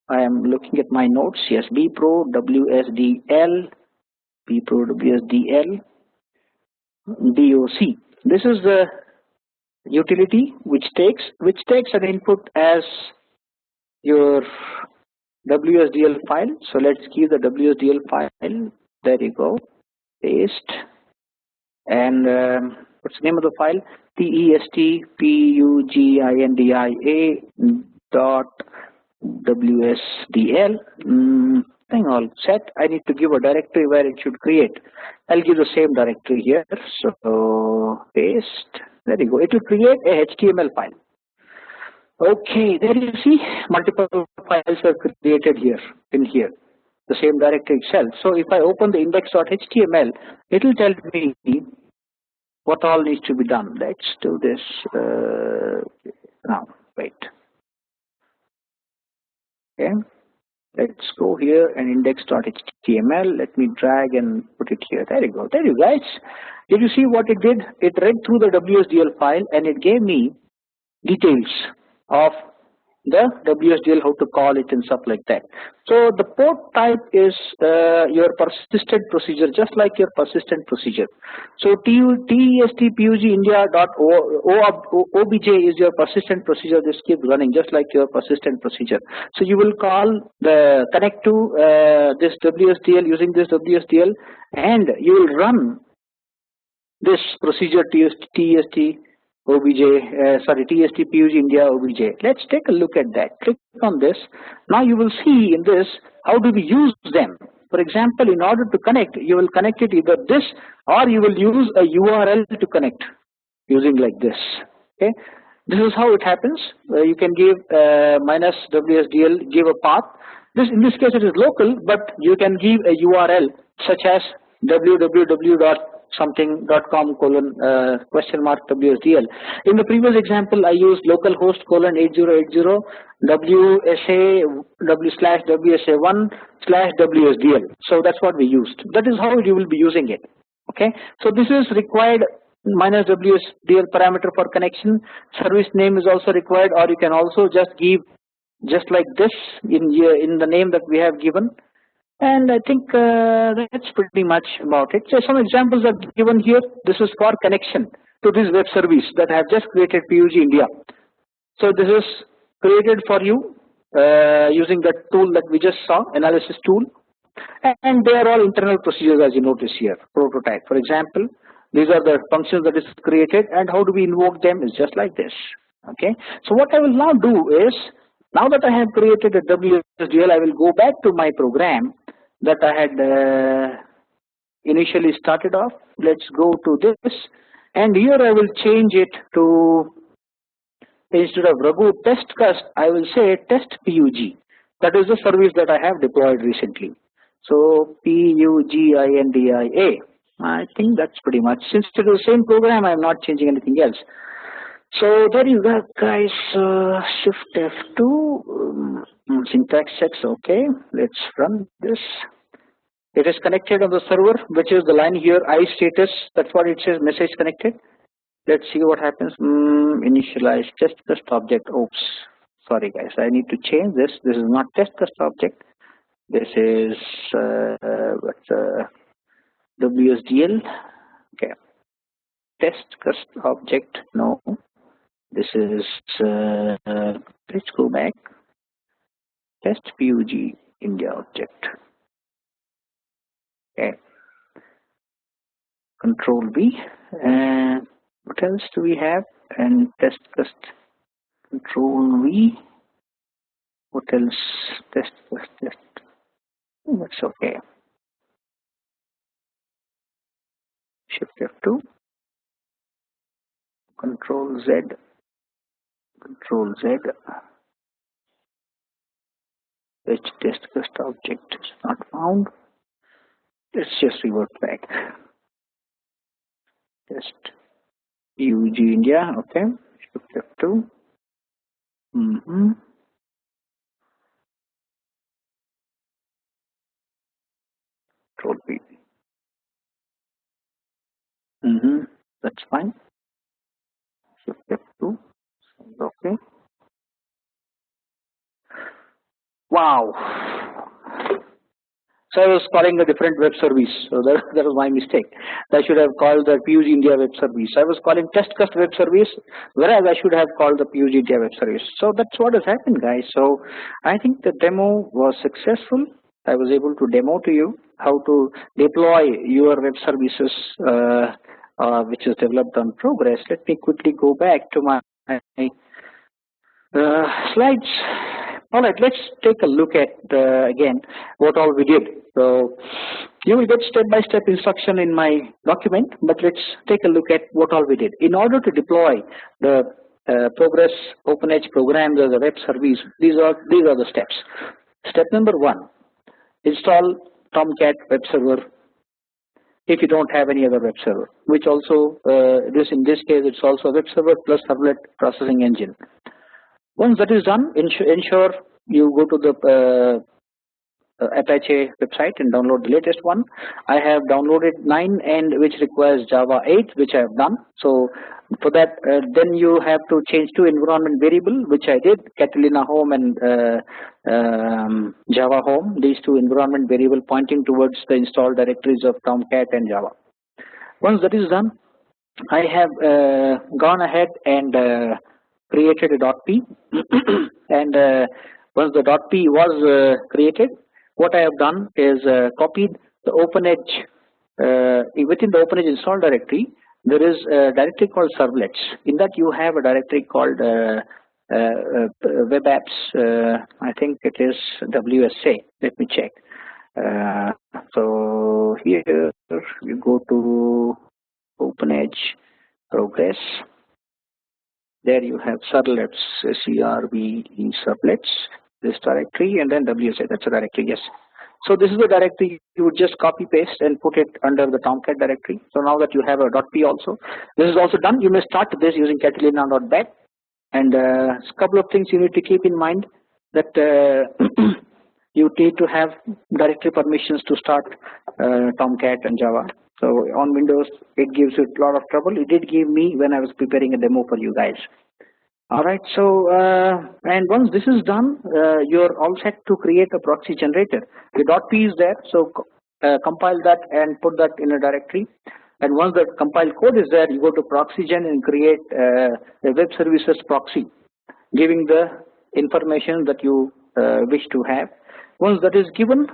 I am looking at my notes. Yes, B Pro WSDL. B Pro WSDL. DOC. This is the utility which takes an input as your WSDL file. So let's give the WSDL file. There you go. Paste. And what's the name of the file? TESTPUGINDIA dot WSDL. Thing all set. I need to give a directory where it should create. I'll give the same directory here. So paste. There you go. It will create a HTML file. Okay, there you see multiple files are created here in here. The same directory itself. So if I open the index.html, it will tell me what all needs to be done. Let's do this now. Wait. Okay. Let's go here and index.html. Let me drag and put it here. There you go. There you guys. Did you see what it did? It read through the WSDL file and it gave me details of the WSDL, how to call it and stuff like that. So the port type is your persistent procedure, just like your persistent procedure. So TESTPUGIndia.obj is your persistent procedure. This keeps running just like your persistent procedure. So you will call the connect to this WSDL using this WSDL, and you will run this procedure TSTPUGIndia obj. Let's take a look at that. Click on this. Now you will see in this how do we use them. For example, in order to connect, you will connect it either this or you will use a URL to connect using like this. Okay, this is how it happens. You can give minus WSDL, give a path. This in this case it is local, but you can give a URL such as www.something.com $WSDL. In the previous example, I used localhost :8080 WSA1/WSDL. So that's what we used. That is how you will be using it. Okay. So this is required minus WSDL parameter for connection. Service name is also required, or you can also just give just like this in the name that we have given. And I think that's pretty much about it. So some examples are given here. This is for connection to this web service that I have just created PUG India. So this is created for you using that tool that we just saw, analysis tool. And they are all internal procedures as you notice here, prototype. For example, These are the functions that is created, and how do we invoke them is just like this. Okay. So what I will now do is, now that I have created a WSDL, I will go back to my program that I had initially started off. Let's go to this, and here I will change it to, instead of Raghu test cust, I will say test PUG. That is the service that I have deployed recently. So PUGINDIA. I think that's pretty much, since it is the same program, I'm not changing anything else. So there you go, guys. Shift F2, syntax checks. Okay, let's run this. It is connected on the server, which is the line here, I status. That's what it says, message connected. Let's see what happens. Initialize test cust object. Oops, sorry guys, I need to change this. This is not test cust object. This is WSDL. Okay, test cust object. No, this is let's go back. Test PUG India object. Okay. Control V. And what else do we have? And test cust. Control V. What else? Test cust. Test. That's okay. Shift F2. Control Z. Control Z. Which test cust object is not found. Let's just revert back. Test PUG India. Okay. Shift F2. Control V. That's fine. Shift F2. Okay. Wow. So I was calling a different web service. So that was my mistake. I should have called the PUG India web service. I was calling test cust web service, whereas I should have called the PUG India web service. So that's what has happened, guys. So I think the demo was successful. I was able to demo to you how to deploy your web services, which is developed on Progress. Let me quickly go back to my slides. All right, let's take a look at again what all we did. So you will get step-by-step instruction in my document, but let's take a look at what all we did. In order to deploy the Progress OpenEdge programs as a web service, these are the steps. Step number 1: install Tomcat web server. If you don't have any other web server, which also in this case it's also a web server plus servlet processing engine. Once that is done, ensure you go to the Apache website and download the latest one. I have downloaded 9, and which requires Java 8, which I have done. So for that, then you have to change 2 environment variable, which I did, Catalina home and Java home. These 2 environment variable pointing towards the installed directories of Tomcat and Java. Once that is done, I have gone ahead and created a .p and once the .p was created, what I have done is copied the OpenEdge within the OpenEdge install directory. There is a directory called servlets. In that you have a directory called web apps. I think it is WSA. Let me check. So here you go to OpenEdge Progress. There you have servlets, CRVE servlets, this directory, and then WSA, that's a directory, yes. So this is the directory, you would just copy paste and put it under the Tomcat directory. So now that you have a .p also, this is also done. You may start this using Catalina.bat. And a couple of things you need to keep in mind, that you need to have directory permissions to start Tomcat and Java. So on Windows, it gives you a lot of trouble. It did give me when I was preparing a demo for you guys. All right, so and once this is done, you're all set to create a proxy generator. The .p is there, so compile that and put that in a directory. And once the compiled code is there, you go to ProxyGen and create a web services proxy, giving the information that you wish to have. Once that is given,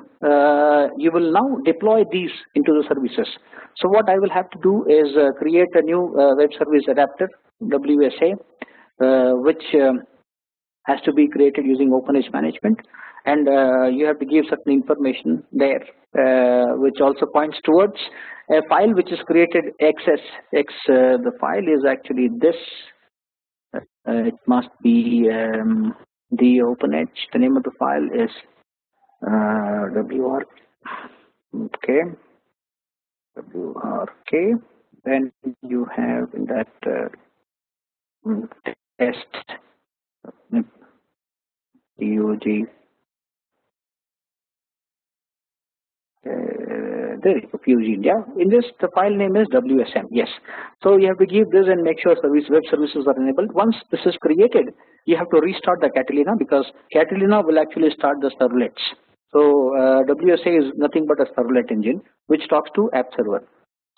you will now deploy these into the services. So what I will have to do is create a new web service adapter, WSA, which has to be created using OpenEdge management, and you have to give certain information there, which also points towards a file which is created the file is actually this. It must be the OpenEdge. The name of the file is WR. Okay, WRK. Then you have in that test DOG. There is confusion. Yeah, in this the file name is WSM. Yes, so you have to give this and make sure web services are enabled. Once this is created, you have to restart the Catalina, because Catalina will actually start the servlets. So WSA is nothing but a servlet engine which talks to AppServer.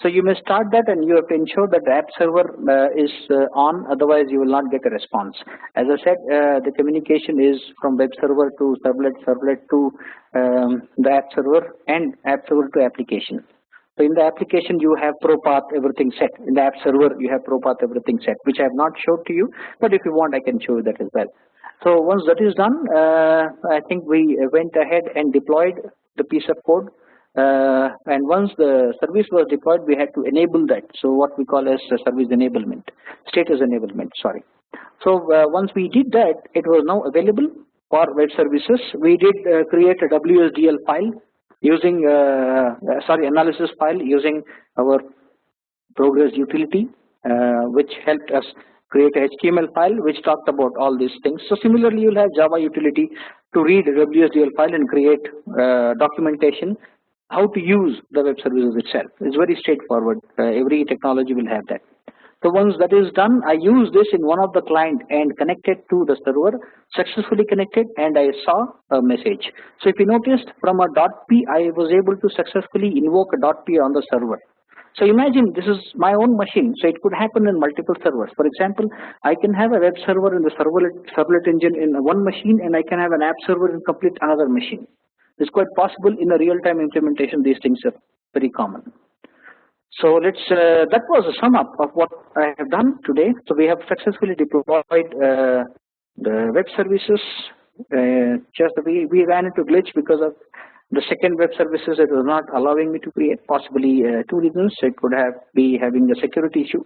So you may start that, and you have to ensure that the AppServer is on, otherwise you will not get a response. As I said, the communication is from web server to servlet, servlet to the AppServer, and AppServer to application. So in the application you have ProPath everything set. In the AppServer you have ProPath everything set, which I have not showed to you, but if you want I can show you that as well. So once that is done, I think we went ahead and deployed the piece of code. And once the service was deployed, we had to enable that. So what we call as service enablement, status enablement, sorry. So once we did that, it was now available for web services. We did create a WSDL file using, analysis file using our progress utility, which helped us create a HTML file which talked about all these things. So similarly, you'll have Java utility to read a WSDL file and create documentation how to use the web services itself. It's very straightforward. Every technology will have that. So once that is done, I use this in one of the client and connected to the server, successfully connected, and I saw a message. So if you noticed, from a .p, I was able to successfully invoke a .p on the server. So imagine this is my own machine, so it could happen in multiple servers. For example, I can have a web server in the servlet engine in one machine, and I can have an app server in complete another machine. It's quite possible in a real-time implementation. These things are very common. So that was a sum up of what I have done today. So we have successfully deployed the web services. We ran into glitch because of the second web services. It was not allowing me to create, possibly two reasons. It could be having a security issue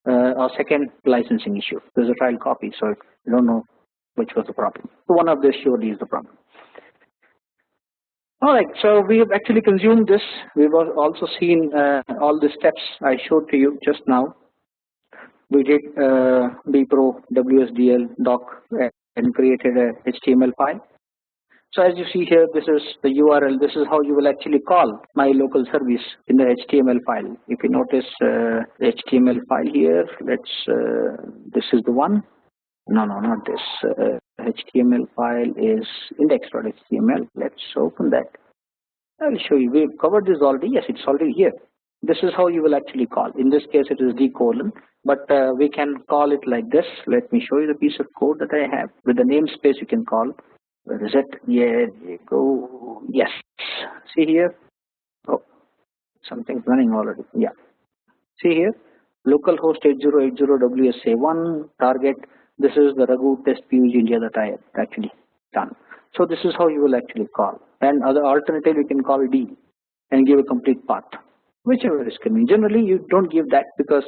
or second licensing issue. There's a trial copy, so I don't know which was the problem. So one of this surely is the problem. All right, so we have actually consumed this. We've also seen all the steps I showed to you just now. We did bpro WSDL doc and created a HTML file. So as you see here, this is the URL. This is how you will actually call my local service in the HTML file. If you notice the HTML file here, this is the one. No, not this. HTML file is index.html. Let's open that. I will show you. We've covered this already. Yes, it's already here. This is how you will actually call. In this case, it is d:, but we can call it like this. Let me show you the piece of code that I have. With the namespace, you can call. Where is it? Yeah, there you go. Yes. See here. Oh, something's running already. Yeah. See here. Localhost 8080 WSA1 target. This is the Raghu test PUG India that I have actually done. So this is how you will actually call. And other alternative, you can call D and give a complete path, whichever is convenient. Generally, you don't give that because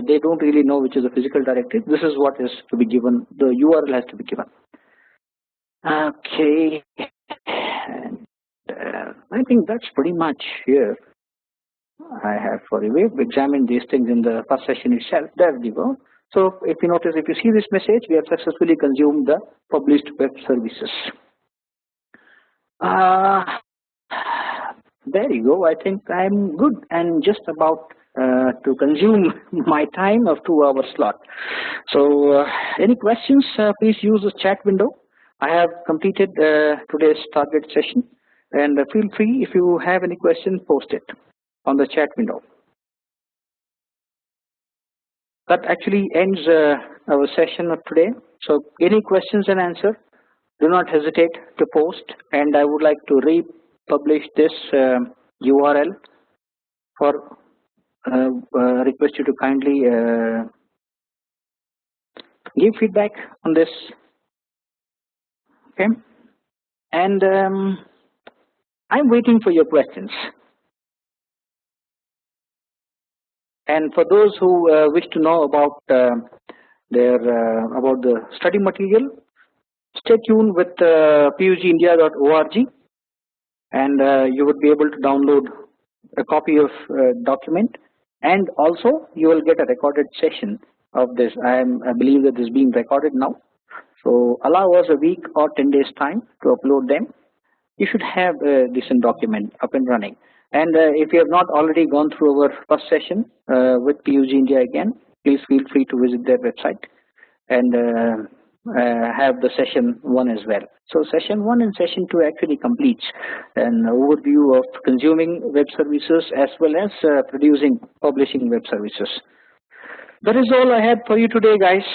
they don't really know which is the physical directory. This is what is to be given. The URL has to be given. Okay. And, I think that's pretty much here. I have for you. We've examined these things in the first session itself. There we go. So if you notice, if you see this message, we have successfully consumed the published web services. There you go. I think I'm good and just about to consume my time of 2-hour slot. So any questions, please use the chat window. I have completed today's target session, and feel free, if you have any questions, post it on the chat window. That actually ends our session of today. So any questions and answer, do not hesitate to post, and I would like to republish this URL for request you to kindly give feedback on this. Okay, and I'm waiting for your questions. And for those who wish to know about about the study material, stay tuned with pugeindia.org, and you would be able to download a copy of document, and also you will get a recorded session of this. I believe that this is being recorded now. So allow us a week or 10 days time to upload them. You should have a decent document up and running. And if you have not already gone through our first session with PUG India again, please feel free to visit their website and have the session 1 as well. So session 1 and session 2 actually completes an overview of consuming web services as well as publishing web services. That is all I had for you today, guys.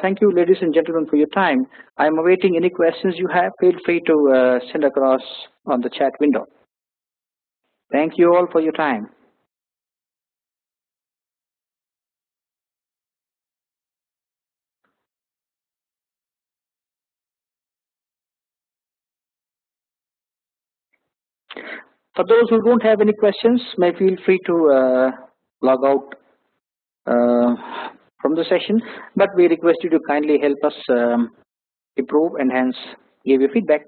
Thank you, ladies and gentlemen, for your time. I'm awaiting any questions you have. Feel free to send across on the chat window. Thank you all for your time. For those who don't have any questions, may feel free to log out from the session, but we request you to kindly help us improve and hence give your feedback.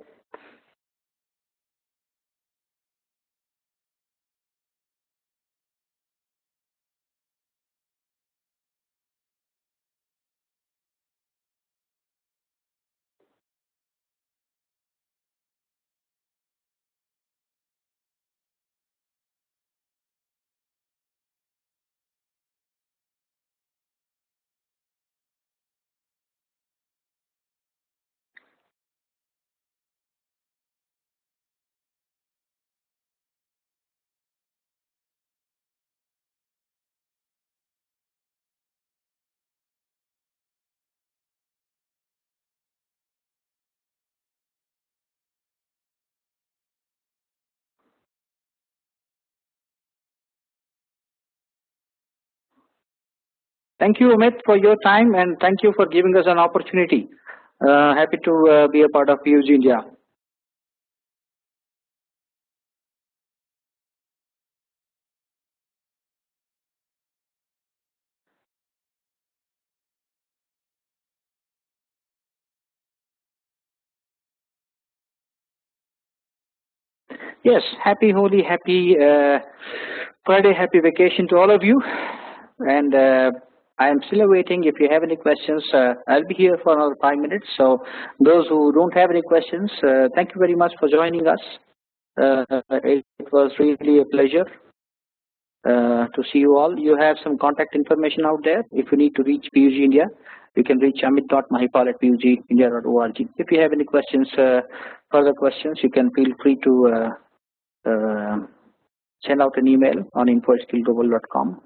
Thank you, Amit, for your time, and thank you for giving us an opportunity. Happy to be a part of PUG India. Yes, happy Holi, happy Friday, happy vacation to all of you. And I am still awaiting. If you have any questions, I'll be here for another 5 minutes. So those who don't have any questions, thank you very much for joining us. It was really a pleasure to see you all. You have some contact information out there. If you need to reach PUG India, you can reach amit.mahipal@pugindia.org. If you have any questions, further questions, you can feel free to send out an email on info@skillglobal.com.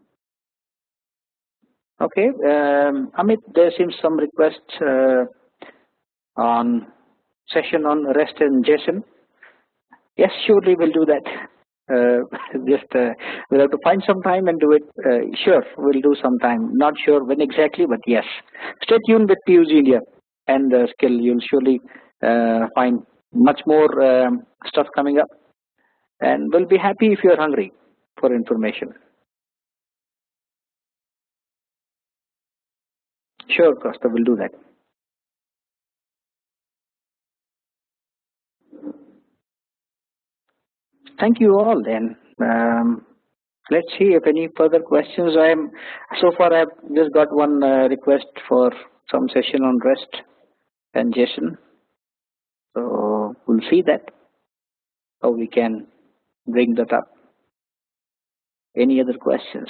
Okay, Amit, there seems some requests on session on REST and JSON. Yes, surely we'll do that. We'll have to find some time and do it. Sure, we'll do some time. Not sure when exactly, but yes. Stay tuned with PUG India and Skill. You'll surely find much more stuff coming up. And we'll be happy if you're hungry for information. Sure, Costa, we'll do that. Thank you all then. Let's see if any further questions. So far I've just got one request for some session on REST and JSON. So we'll see that, how we can bring that up. Any other questions?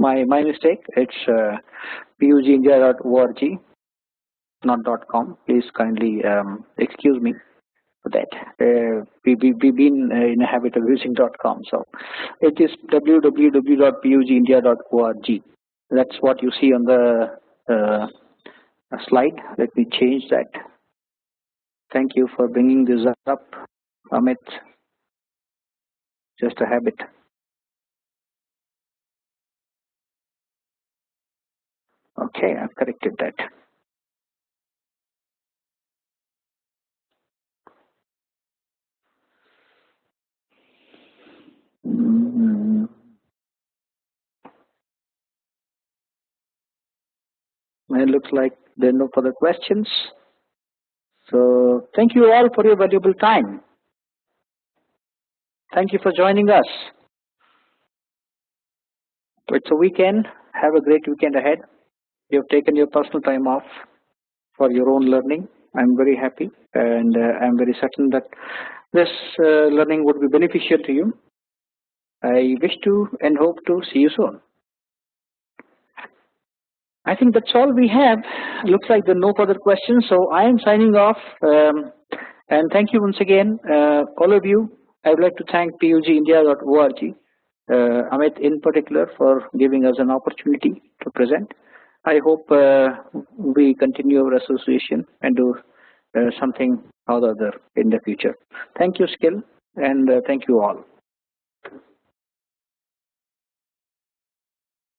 my mistake. It's pugindia.org, not .com. Please kindly excuse me for that. We've been in a habit of using .com, so it is www.pugindia.org. That's what you see on the slide. Let me change that. Thank you for bringing this up, Amit. Just a habit. Okay, I've corrected that. It looks like there are no further questions. So thank you all for your valuable time. Thank you for joining us. It's a weekend. Have a great weekend ahead. You have taken your personal time off for your own learning. I'm very happy, and I'm very certain that this learning would be beneficial to you. I wish to and hope to see you soon. I think that's all we have. Looks like there are no further questions, so I am signing off. And thank you once again, all of you. I would like to thank pugindia.org, Amit in particular, for giving us an opportunity to present. I hope we continue our association and do something or the other in the future. Thank you, Skill, and thank you all.